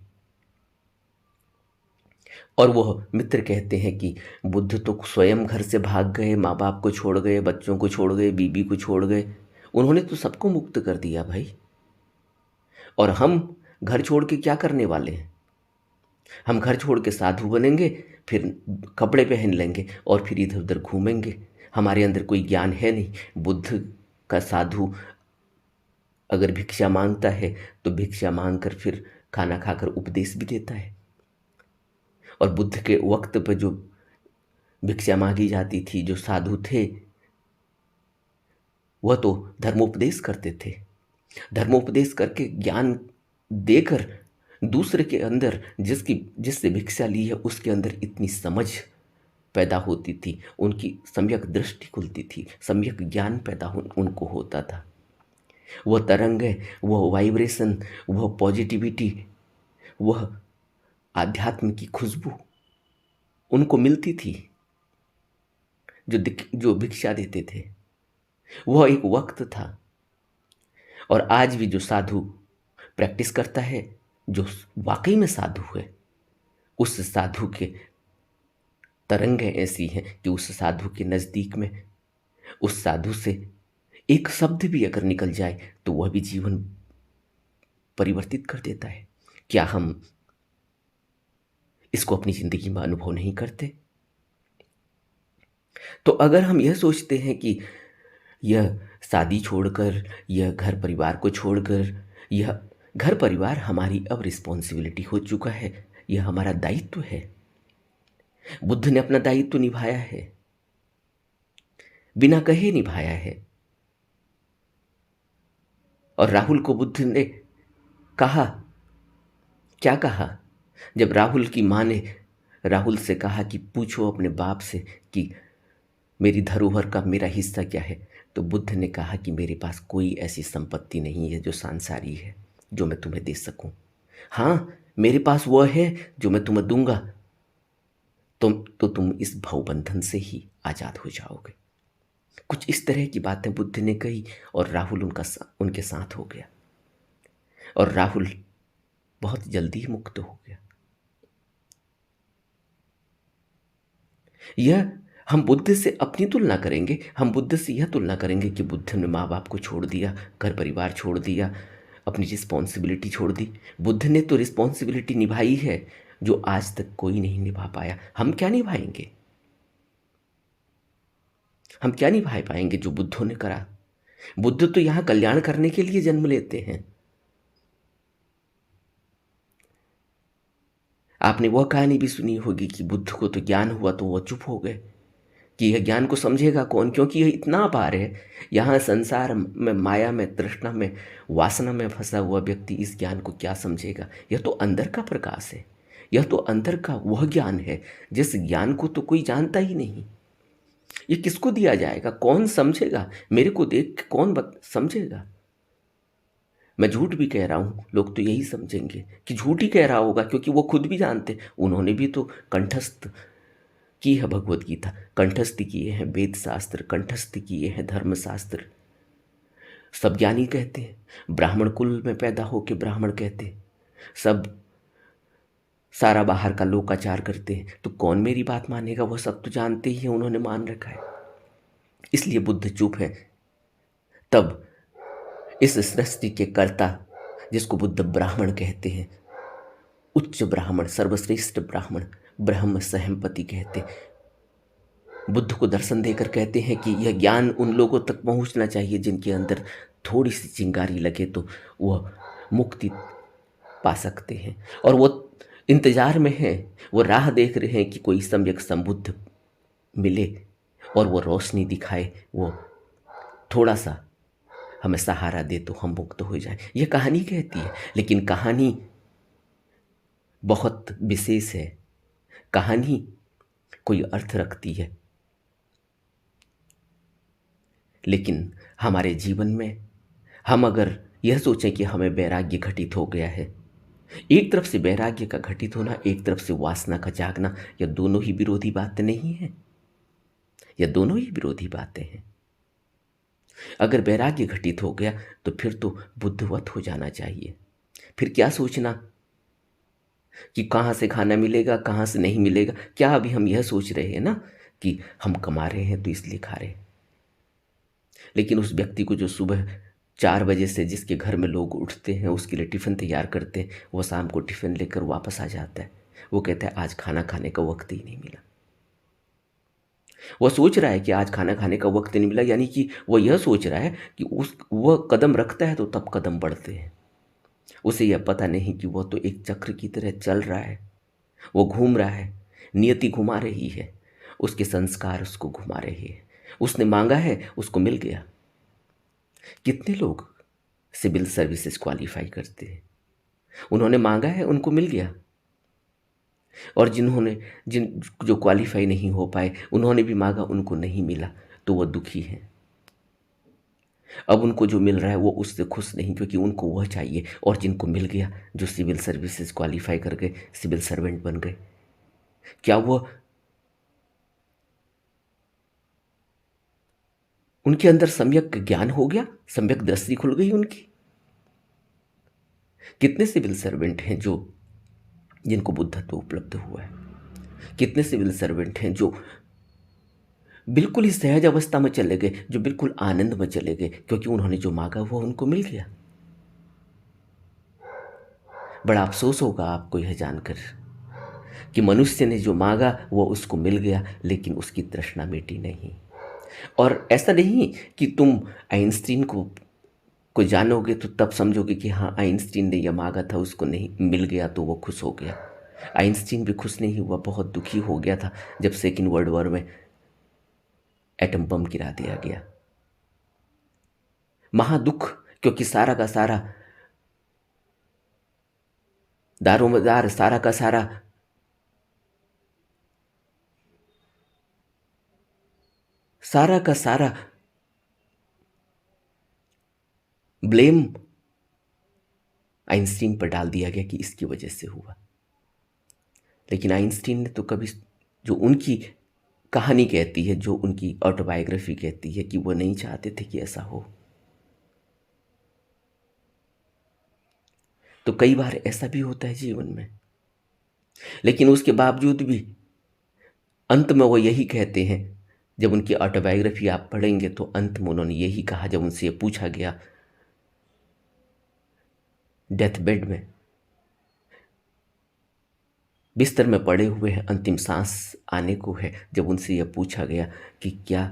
और वह मित्र कहते हैं कि बुद्ध तो स्वयं घर से भाग गए, माँ बाप को छोड़ गए, बच्चों को छोड़ गए, बीबी को छोड़ गए, उन्होंने तो सबको मुक्त कर दिया भाई। और हम घर छोड़ के क्या करने वाले हैं? हम घर छोड़ के साधु बनेंगे, फिर कपड़े पहन लेंगे और फिर इधर उधर घूमेंगे। हमारे अंदर कोई ज्ञान है नहीं। बुद्ध का साधु अगर भिक्षा मांगता है तो भिक्षा मांगकर फिर खाना खाकर उपदेश भी देता है। और बुद्ध के वक्त पर जो भिक्षा मांगी जाती थी, जो साधु थे, वह तो धर्मोपदेश करते थे। धर्मोपदेश करके ज्ञान देकर दूसरे के अंदर जिससे भिक्षा ली है उसके अंदर इतनी समझ पैदा होती थी, उनकी सम्यक दृष्टि खुलती थी, सम्यक ज्ञान पैदा उनको होता था। वह तरंग है, वह वाइब्रेशन, वह पॉजिटिविटी, वह आध्यात्म की खुशबू उनको मिलती थी जो भिक्षा देते थे। वह एक वक्त था। और आज भी जो साधु प्रैक्टिस करता है, जो वाकई में साधु है, उस साधु के तरंगें ऐसी हैं कि उस साधु के नज़दीक में, उस साधु से एक शब्द भी अगर निकल जाए तो वह भी जीवन परिवर्तित कर देता है। क्या हम इसको अपनी जिंदगी में अनुभव नहीं करते? तो अगर हम यह सोचते हैं कि यह शादी छोड़कर, यह घर परिवार को छोड़कर, यह घर परिवार हमारी अब रिस्पॉन्सिबिलिटी हो चुका है, यह हमारा दायित्व है, बुद्ध ने अपना दायित्व निभाया है, बिना कहे निभाया है। और राहुल को बुद्ध ने कहा, क्या कहा? जब राहुल की माँ ने राहुल से कहा कि पूछो अपने बाप से कि मेरी धरोहर का मेरा हिस्सा क्या है, तो बुद्ध ने कहा कि मेरे पास कोई ऐसी संपत्ति नहीं है जो सांसारी है, जो मैं तुम्हें दे सकूं। हाँ, मेरे पास वह है जो मैं तुम्हें दूंगा, तो तुम इस भवबंधन से ही आज़ाद हो जाओगे। कुछ इस तरह की बातें बुद्ध ने कही और राहुल उनके साथ हो गया। और राहुल बहुत जल्दी ही मुक्त हो गया। यह हम बुद्ध से अपनी तुलना करेंगे, हम बुद्ध से यह तुलना करेंगे कि बुद्ध ने माँ बाप को छोड़ दिया, घर परिवार छोड़ दिया, अपनी रिस्पॉन्सिबिलिटी छोड़ दी। बुद्ध ने तो रिस्पॉन्सिबिलिटी निभाई है जो आज तक कोई नहीं निभा पाया। हम क्या निभाएंगे? हम क्या निभा पाएंगे जो बुद्धों ने करा? बुद्ध तो यहाँ कल्याण करने के लिए जन्म लेते हैं। आपने वह कहानी भी सुनी होगी कि बुद्ध को तो ज्ञान हुआ तो वह चुप हो गए कि यह ज्ञान को समझेगा कौन, क्योंकि यह इतना अपार है। यहाँ संसार में, माया में, तृष्णा में, वासना में फंसा हुआ व्यक्ति इस ज्ञान को क्या समझेगा? यह तो अंदर का प्रकाश है, यह तो अंदर का वह ज्ञान है जिस ज्ञान को तो कोई जानता ही नहीं। ये किसको दिया जाएगा? कौन समझेगा? मेरे को देख के कौन समझेगा? मैं झूठ भी कह रहा हूँ, लोग तो यही समझेंगे कि झूठ ही कह रहा होगा, क्योंकि वो खुद भी जानते, उन्होंने भी तो कंठस्थ की है भगवत गीता, कंठस्थ किए हैं वेद शास्त्र, कंठस्थ किए हैं धर्म शास्त्र। सब ज्ञानी कहते हैं, ब्राह्मण कुल में पैदा होके ब्राह्मण कहते हैं, सब सारा बाहर का लोकाचार करते हैं, तो कौन मेरी बात मानेगा? वह सब तो जानते ही हैं, उन्होंने मान रखा है। इसलिए बुद्ध चुप है। तब इस सृष्टि के कर्ता, जिसको बुद्ध ब्राह्मण कहते हैं, उच्च ब्राह्मण, सर्वश्रेष्ठ ब्राह्मण, ब्रह्म सहमपति कहते, बुद्ध को दर्शन देकर कहते हैं कि यह ज्ञान उन लोगों तक पहुंचना चाहिए जिनके अंदर थोड़ी सी चिंगारी लगे तो वह मुक्ति पा सकते हैं। और वो इंतजार में हैं, वो राह देख रहे हैं कि कोई सम्यक संबुद्ध मिले और वो रोशनी दिखाए, वो थोड़ा सा हमें सहारा दे तो हम मुक्त हो जाए। ये कहानी कहती है, लेकिन कहानी बहुत विशेष है। कहानी कोई अर्थ रखती है, लेकिन हमारे जीवन में हम अगर यह सोचें कि हमें वैराग्य घटित हो गया है, एक तरफ से वैराग्य का घटित होना, एक तरफ से वासना का जागना, यह दोनों ही विरोधी बातें नहीं हैं। यह दोनों ही विरोधी बातें हैं। अगर वैराग्य घटित हो गया तो फिर तो बुद्धवत हो जाना चाहिए। फिर क्या सोचना कि कहाँ से खाना मिलेगा, कहाँ से नहीं मिलेगा। क्या अभी हम यह सोच रहे हैं ना कि हम कमा रहे हैं तो इसलिए खा रहे हैं। लेकिन उस व्यक्ति को जो सुबह 4 बजे से जिसके घर में लोग उठते हैं, उसके लिए टिफ़िन तैयार करते हैं, वो शाम को टिफ़िन लेकर वापस आ जाता है। वो कहता है आज खाना खाने का वक्त ही नहीं मिला। वह सोच रहा है कि आज खाना खाने का वक्त नहीं मिला, यानी कि वह यह सोच रहा है कि वह कदम रखता है तो तब कदम बढ़ते हैं। उसे यह पता नहीं कि वह तो एक चक्र की तरह चल रहा है, वो घूम रहा है, नियति घुमा रही है, उसके संस्कार उसको घुमा रहे हैं। उसने मांगा है, उसको मिल गया। कितने लोग सिविल सर्विसेज क्वालिफाई करते हैं, उन्होंने मांगा है, उनको मिल गया। और जिन जो क्वालिफाई नहीं हो पाए, उन्होंने भी मांगा, उनको नहीं मिला, तो वह दुखी हैं। अब उनको जो मिल रहा है वो उससे खुश नहीं, क्योंकि उनको वह चाहिए। और जिनको मिल गया, जो सिविल सर्विसेज क्वालिफाई कर गए, सिविल सर्वेंट बन गए, क्या वह उनके अंदर सम्यक ज्ञान हो गया, सम्यक दृष्टि खुल गई उनकी? कितने सिविल सर्वेंट हैं जिनको बुद्धत्व उपलब्ध हुआ है? कितने सिविल सर्वेंट हैं जो बिल्कुल ही सहज अवस्था में चले गए, जो बिल्कुल आनंद में चले गए, क्योंकि उन्होंने जो मांगा वो उनको मिल गया। बड़ा अफसोस होगा आपको यह जानकर कि मनुष्य ने जो मांगा वो उसको मिल गया, लेकिन उसकी तृष्णा मिटी नहीं। और ऐसा नहीं कि तुम आइंस्टीन को जानोगे तो तब समझोगे कि हाँ, आइंस्टीन ने यह मांगा था, उसको नहीं मिल गया तो वो खुश हो गया। आइंस्टीन भी खुश नहीं हुआ, बहुत दुखी हो गया था जब सेकेंड वर्ल्ड वॉर में एटम बम गिरा दिया गया। महादुख, क्योंकि सारा का सारा दारोमदार, सारा का सारा ब्लेम आइंस्टीन पर डाल दिया गया कि इसकी वजह से हुआ। लेकिन आइंस्टीन ने तो कभी, जो उनकी कहानी कहती है, जो उनकी ऑटोबायोग्राफी कहती है, कि वो नहीं चाहते थे कि ऐसा हो। तो कई बार ऐसा भी होता है जीवन में, लेकिन उसके बावजूद भी अंत में वो यही कहते हैं। जब उनकी ऑटोबायोग्राफी आप पढ़ेंगे तो अंत में उन्होंने यही कहा, जब उनसे ये पूछा गया डेथ बेड में, बिस्तर में पड़े हुए हैं, अंतिम सांस आने को है, जब उनसे यह पूछा गया कि क्या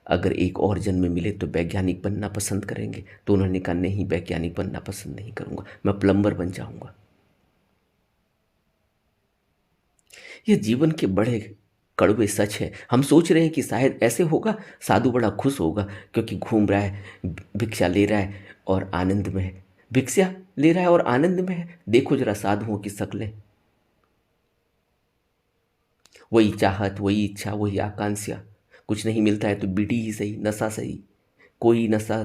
अगर एक और जन्म मिले तो वैज्ञानिक बनना पसंद करेंगे, तो उन्होंने कहा नहीं, वैज्ञानिक बनना पसंद नहीं करूंगा, मैं प्लम्बर बन जाऊंगा। यह जीवन के बड़े कड़वे सच है। हम सोच रहे हैं कि शायद ऐसे होगा, साधु बड़ा खुश होगा क्योंकि घूम रहा है, भिक्षा ले रहा है और आनंद में है। भिक्षा ले रहा है और आनंद में है। देखो जरा साधुओं की शक्लें, वही चाहत, वही इच्छा, वही आकांक्षा। कुछ नहीं मिलता है तो बीड़ी ही सही, नशा सही। कोई नशा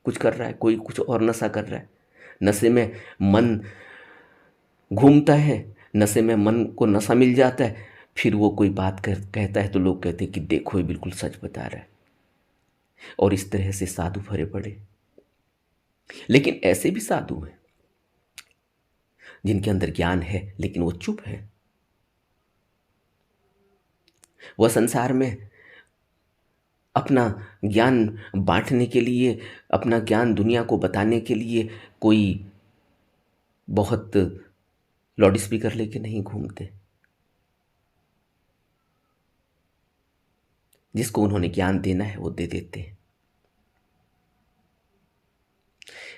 कुछ कर रहा है, कोई कुछ और नशा कर रहा है। नशे में मन घूमता है, नशे में मन को नशा मिल जाता है, फिर वो कोई बात कहता है तो लोग कहते हैं कि देखो ये बिल्कुल सच बता रहा है। और इस तरह से साधु भरे पड़े। लेकिन ऐसे भी साधु हैं जिनके अंदर ज्ञान है लेकिन वो चुप है। वह संसार में अपना ज्ञान बांटने के लिए, अपना ज्ञान दुनिया को बताने के लिए कोई बहुत लाउड स्पीकर लेके नहीं घूमते। जिसको उन्होंने ज्ञान देना है वो दे देते हैं।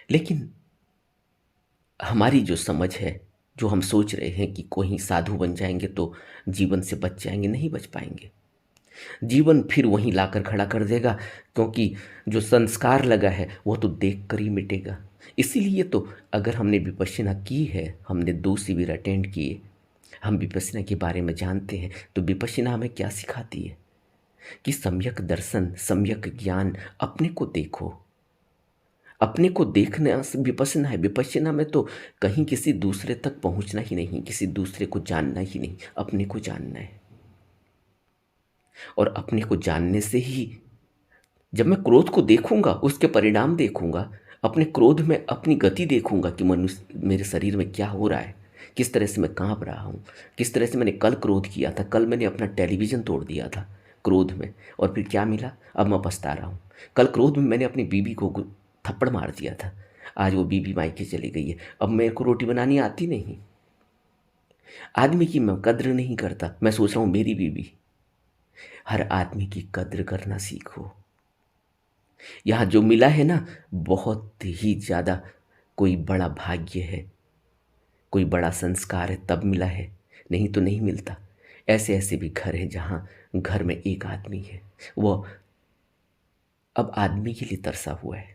लेकिन हमारी जो समझ है, जो हम सोच रहे हैं कि कोई साधु बन जाएंगे तो जीवन से बच जाएंगे, नहीं बच पाएंगे। जीवन फिर वहीं लाकर खड़ा कर देगा, क्योंकि जो संस्कार लगा है वो तो देख कर ही मिटेगा। इसीलिए तो अगर हमने विपश्यना की है, हमने 2 शिविर अटेंड किए, हम विपश्यना के बारे में जानते हैं, तो विपश्यना हमें क्या सिखाती है कि सम्यक दर्शन, सम्यक ज्ञान, अपने को देखो। अपने को देखना विपश्यना है। विपश्यना में तो कहीं किसी दूसरे तक पहुंचना ही नहीं, किसी दूसरे को जानना ही नहीं, अपने को जानना है। और अपने को जानने से ही, जब मैं क्रोध को देखूंगा, उसके परिणाम देखूंगा, अपने क्रोध में अपनी गति देखूंगा कि मनुष्य मेरे शरीर में क्या हो रहा है, किस तरह से मैं कांप रहा हूँ, किस तरह से मैंने कल क्रोध किया था, कल मैंने अपना टेलीविज़न तोड़ दिया था क्रोध में, और फिर क्या मिला, अब मैं पछता रहा हूँ। कल क्रोध में मैंने अपनी बीवी को थप्पड़ मार दिया था, आज वो बीवी मायके चली गई है, अब मेरे को रोटी बनानी आती नहीं। आदमी की मैं कद्र नहीं करता, मैं सोच रहा हूँ मेरी बीवी। हर आदमी की कद्र करना सीखो। यहाँ जो मिला है ना, बहुत ही ज़्यादा कोई बड़ा भाग्य है, कोई बड़ा संस्कार है, तब मिला है, नहीं तो नहीं मिलता। ऐसे ऐसे भी घर हैं जहाँ घर में एक आदमी है, वो अब आदमी के लिए तरसा हुआ है।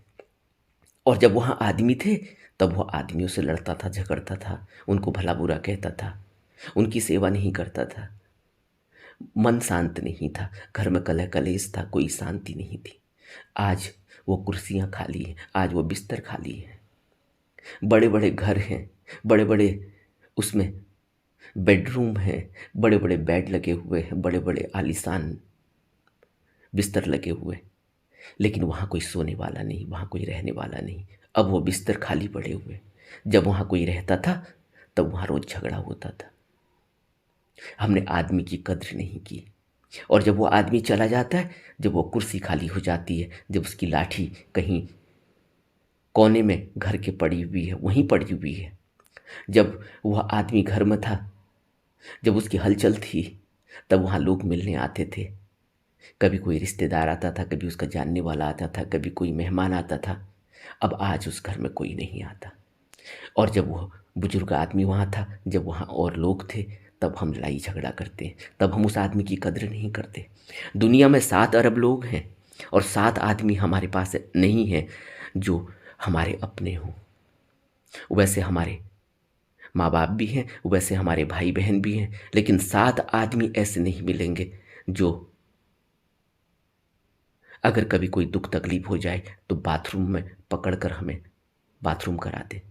और जब वहाँ आदमी थे तब वो आदमियों से लड़ता था, झगड़ता था, उनको भला बुरा कहता था, उनकी सेवा नहीं करता था, मन शांत नहीं था, घर में कलह कलेश था, कोई शांति नहीं थी। आज वो कुर्सियाँ खाली हैं, आज वो बिस्तर खाली हैं। बड़े बड़े घर हैं, बड़े बड़े उसमें बेडरूम हैं, बड़े बड़े बेड लगे हुए हैं, बड़े बड़े आलीशान बिस्तर लगे हुए, लेकिन वहाँ कोई सोने वाला नहीं, वहाँ कोई रहने वाला नहीं। अब वो बिस्तर खाली पड़े हुए। जब वहाँ कोई रहता था तब वहाँ रोज झगड़ा होता था। हमने आदमी की कद्र नहीं की। और जब वो आदमी चला जाता है, जब वो कुर्सी खाली हो जाती है, जब उसकी लाठी कहीं कोने में घर के पड़ी हुई है, वहीं पड़ी हुई है, जब वह आदमी घर में था, जब उसकी हलचल थी, तब वहाँ लोग मिलने आते थे। कभी कोई रिश्तेदार आता था, कभी उसका जानने वाला आता था, कभी कोई मेहमान आता था। अब आज उस घर में कोई नहीं आता। और जब वो बुजुर्ग आदमी वहाँ था, जब वहाँ और लोग थे, तब हम लड़ाई झगड़ा करते हैं, तब हम उस आदमी की कद्र नहीं करते। दुनिया में 7 अरब लोग हैं और 7 आदमी हमारे पास नहीं हैं जो हमारे अपने हों। वैसे हमारे माँ बाप भी हैं, वैसे हमारे भाई बहन भी हैं, लेकिन 7 आदमी ऐसे नहीं मिलेंगे जो अगर कभी कोई दुख तकलीफ हो जाए तो बाथरूम में पकड़कर हमें बाथरूम करा दे।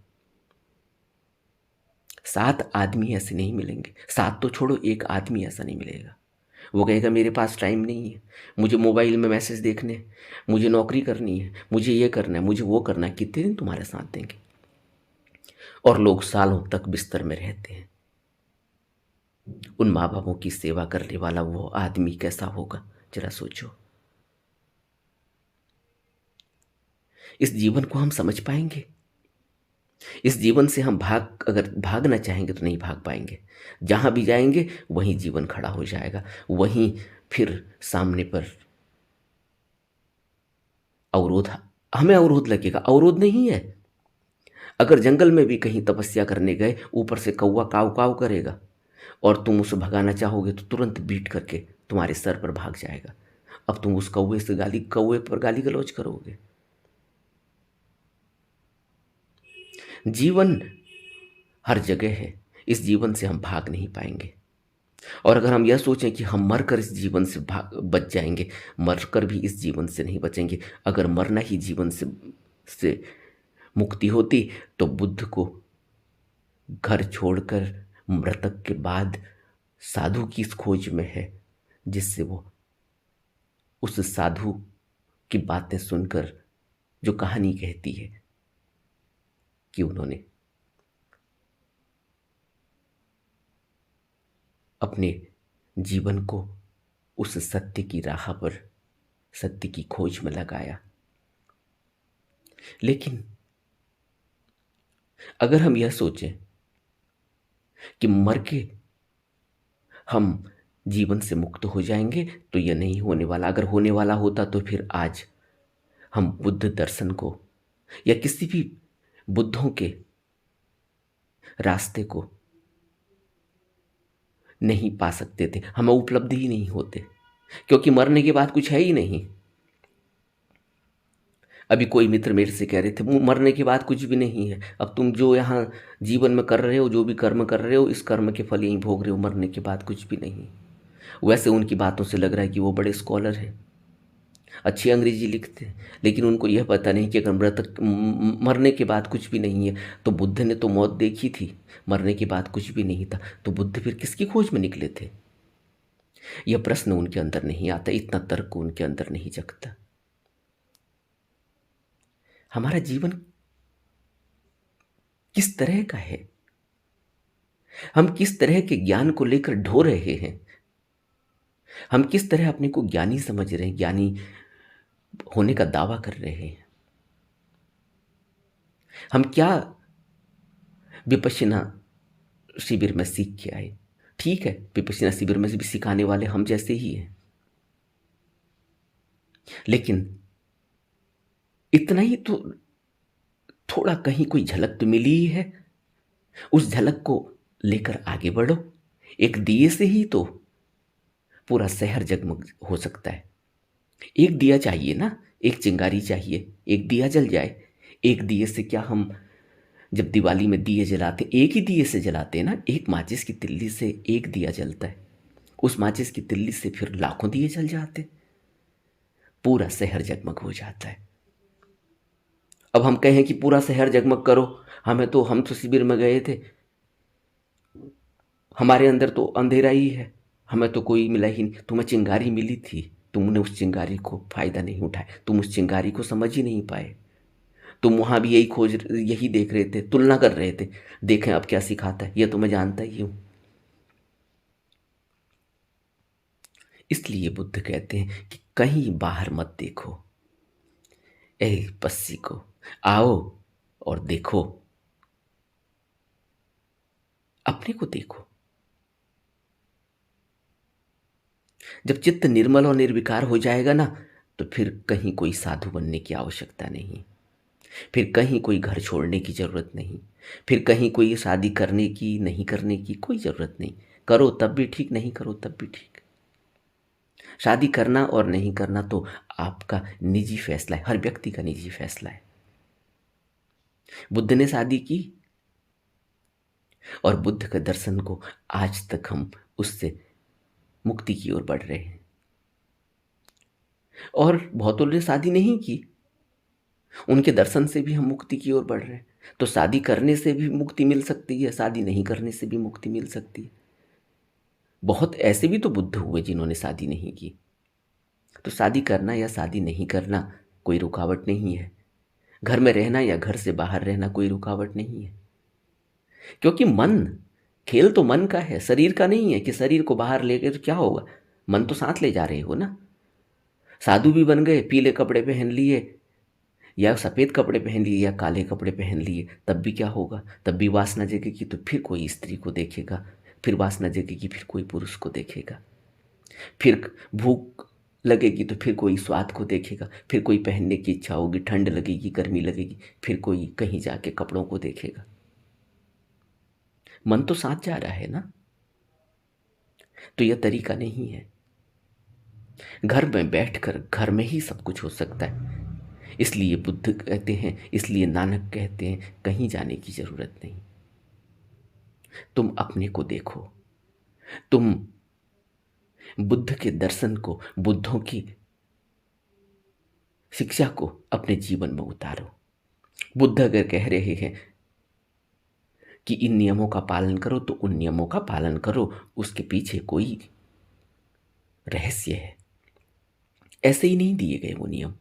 7 आदमी ऐसे नहीं मिलेंगे। 7 तो छोड़ो, एक आदमी ऐसा नहीं मिलेगा। वो कहेगा मेरे पास टाइम नहीं है, मुझे मोबाइल में मैसेज देखने हैं, मुझे नौकरी करनी है, मुझे ये करना है, मुझे वो करना है। कितने दिन तुम्हारे साथ देंगे? और लोग सालों तक बिस्तर में रहते हैं। उन माँ बापों की सेवा करने वाला वो आदमी कैसा होगा, जरा सोचो। इस जीवन को हम समझ पाएंगे? इस जीवन से हम अगर भागना चाहेंगे तो नहीं भाग पाएंगे। जहां भी जाएंगे वहीं जीवन खड़ा हो जाएगा, वहीं फिर सामने पर अवरोध, हमें अवरोध लगेगा। अवरोध नहीं है, अगर जंगल में भी कहीं तपस्या करने गए, ऊपर से कौवा काव काव करेगा और तुम उसे भगाना चाहोगे तो तुरंत बीट करके तुम्हारे सर पर भाग जाएगा। अब तुम उस कौवे पर गाली गलौज करोगे। जीवन हर जगह है, इस जीवन से हम भाग नहीं पाएंगे। और अगर हम यह सोचें कि हम मरकर इस जीवन से भाग बच जाएंगे, मरकर भी इस जीवन से नहीं बचेंगे। अगर मरना ही जीवन से मुक्ति होती तो बुद्ध को घर छोड़कर मृतक के बाद साधु की इस खोज में है, जिससे वो उस साधु की बातें सुनकर जो कहानी कहती है कि उन्होंने अपने जीवन को उस सत्य की राह पर सत्य की खोज में लगाया। लेकिन अगर हम यह सोचें कि मर के हम जीवन से मुक्त हो जाएंगे, तो यह नहीं होने वाला। अगर होने वाला होता तो फिर आज हम बुद्ध दर्शन को या किसी भी बुद्धों के रास्ते को नहीं पा सकते थे, हमें उपलब्ध ही नहीं होते, क्योंकि मरने के बाद कुछ है ही नहीं। अभी कोई मित्र मेरे से कह रहे थे मरने के बाद कुछ भी नहीं है, अब तुम जो यहाँ जीवन में कर रहे हो, जो भी कर्म कर रहे हो, इस कर्म के फल यहीं भोग रहे हो, मरने के बाद कुछ भी नहीं। वैसे उनकी बातों से लग रहा है कि वो बड़े स्कॉलर हैं, अच्छी अंग्रेजी लिखते हैं, लेकिन उनको यह पता नहीं कि अगर मरने के बाद कुछ भी नहीं है, तो बुद्ध ने तो मौत देखी थी, मरने के बाद कुछ भी नहीं था, तो बुद्ध फिर किसकी खोज में निकले थे? यह प्रश्न उनके अंदर नहीं आता, इतना तर्क उनके अंदर नहीं जगता। हमारा जीवन किस तरह का है? हम किस तरह के ज्ञान को लेकर ढो रहे हैं? हम किस तरह अपने को ज्ञानी समझ रहे हैं, ज्ञानी होने का दावा कर रहे हैं? हम क्या विपश्यना शिविर में सीख के आए? ठीक है, विपश्यना शिविर में भी सिखाने वाले हम जैसे ही हैं, लेकिन इतना ही तो, थोड़ा कहीं कोई झलक तो मिली ही है। उस झलक को लेकर आगे बढ़ो। एक दिए से ही तो पूरा शहर जगमग हो सकता है। एक दिया चाहिए ना, एक चिंगारी चाहिए, एक दिया जल जाए। एक दिए से क्या, हम जब दिवाली में दिए जलाते, एक ही दिए से जलाते हैं ना, एक माचिस की तिल्ली से एक दिया जलता है, उस माचिस की तिल्ली से फिर लाखों दिए जल जाते, पूरा शहर जगमग हो जाता है। अब हम कहें कि पूरा शहर जगमग करो, हम तो शिविर में गए थे, हमारे अंदर तो अंधेरा ही है, हमें तो कोई मिला ही नहीं। तुम्हें चिंगारी मिली थी, तुमने उस चिंगारी को फायदा नहीं उठाया, तुम उस चिंगारी को समझ ही नहीं पाए। तुम वहां भी यही देख रहे थे, तुलना कर रहे थे, देखें अब क्या सिखाता है, यह तो मैं जानता ही हूं। इसलिए बुद्ध कहते हैं कि कहीं बाहर मत देखो, ए पस्सी को आओ और देखो, अपने को देखो। जब चित्त निर्मल और निर्विकार हो जाएगा ना, तो फिर कहीं कोई साधु बनने की आवश्यकता नहीं, फिर कहीं कोई घर छोड़ने की जरूरत नहीं, फिर कहीं कोई शादी करने की नहीं करने की कोई जरूरत नहीं। करो तब भी ठीक, नहीं करो तब भी ठीक। शादी करना और नहीं करना तो आपका निजी फैसला है, हर व्यक्ति का निजी फैसला है। बुद्ध ने शादी की और बुद्ध के दर्शन को आज तक हम उससे मुक्ति की ओर बढ़ रहे हैं। और बहुतों ने शादी नहीं की, उनके दर्शन से भी हम मुक्ति की ओर बढ़ रहे हैं। तो शादी करने से भी मुक्ति मिल सकती है, शादी नहीं करने से भी मुक्ति मिल सकती है। बहुत ऐसे भी तो बुद्ध हुए जिन्होंने शादी नहीं की। तो शादी करना या शादी नहीं करना कोई रुकावट नहीं है, घर में रहना या घर से बाहर रहना कोई रुकावट नहीं है, क्योंकि मन, खेल तो मन का है, शरीर का नहीं है कि शरीर को बाहर लेके तो क्या होगा, मन तो साथ ले जा रहे हो ना। साधु भी बन गए, पीले कपड़े पहन लिए या सफ़ेद कपड़े पहन लिए या काले कपड़े पहन लिए, तब भी क्या होगा, तब भी वासना जगेगी, तो फिर कोई स्त्री को देखेगा, फिर वासना जगेगी, फिर कोई पुरुष को देखेगा, फिर भूख लगेगी तो फिर कोई स्वाद को देखेगा, फिर कोई पहनने की इच्छा होगी, ठंड लगेगी, गर्मी लगेगी, फिर कोई कहीं जाके कपड़ों को देखेगा। मन तो साथ जा रहा है ना। तो यह तरीका नहीं है। घर में बैठकर घर में ही सब कुछ हो सकता है। इसलिए बुद्ध कहते हैं, इसलिए नानक कहते हैं, कहीं जाने की जरूरत नहीं। तुम अपने को देखो, तुम बुद्ध के दर्शन को, बुद्धों की शिक्षा को अपने जीवन में उतारो। बुद्ध अगर कह रहे हैं कि इन नियमों का पालन करो, तो उन नियमों का पालन करो, उसके पीछे कोई रहस्य है। ऐसे ही नहीं दिए गए वो नियम,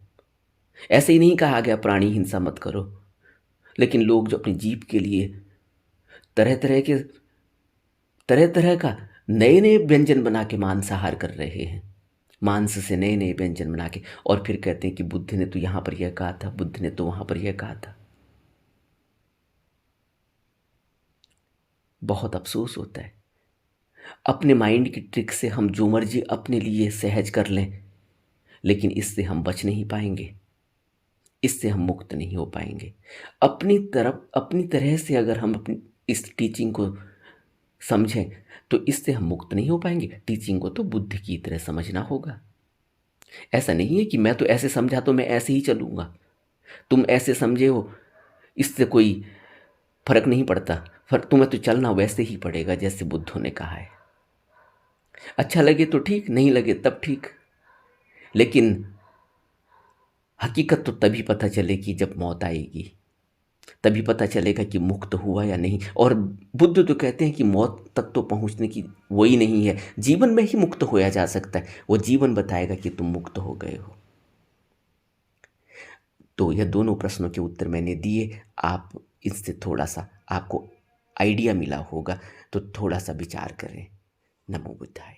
ऐसे ही नहीं कहा गया प्राणी हिंसा मत करो। लेकिन लोग जो अपनी जीभ के लिए तरह तरह का नए नए व्यंजन बना के मांसाहार कर रहे हैं, मांस से नए नए व्यंजन बना के, और फिर कहते हैं कि बुद्ध ने तो यहाँ पर यह कहा था, बुद्ध ने तो वहाँ पर यह कहा था। बहुत अफसोस होता है। अपने माइंड की ट्रिक से हम जो मर्जी अपने लिए सहज कर लें, लेकिन इससे हम बच नहीं पाएंगे, इससे हम मुक्त नहीं हो पाएंगे। अपनी तरह से अगर हम अपनी इस टीचिंग को समझें तो इससे हम मुक्त नहीं हो पाएंगे। टीचिंग को तो बुद्ध की तरह समझना होगा। ऐसा नहीं है कि मैं तो ऐसे समझा तो मैं ऐसे ही चलूंगा, तुम ऐसे समझे हो, इससे कोई फर्क नहीं पड़ता। फर्क तुम्हें तो चलना वैसे ही पड़ेगा जैसे बुद्धों ने कहा है। अच्छा लगे तो ठीक, नहीं लगे तब ठीक, लेकिन हकीकत तो तभी पता चलेगी जब मौत आएगी, तभी पता चलेगा कि मुक्त हुआ या नहीं। और बुद्ध तो कहते हैं कि मौत तक तो पहुंचने की वही नहीं है, जीवन में ही मुक्त होया जा सकता है। वो जीवन बताएगा कि तुम मुक्त हो गए हो। तो यह दोनों प्रश्नों के उत्तर मैंने दिए। आप इससे थोड़ा सा आपको आइडिया मिला होगा, तो थोड़ा सा विचार करें। नमो बुद्धाय।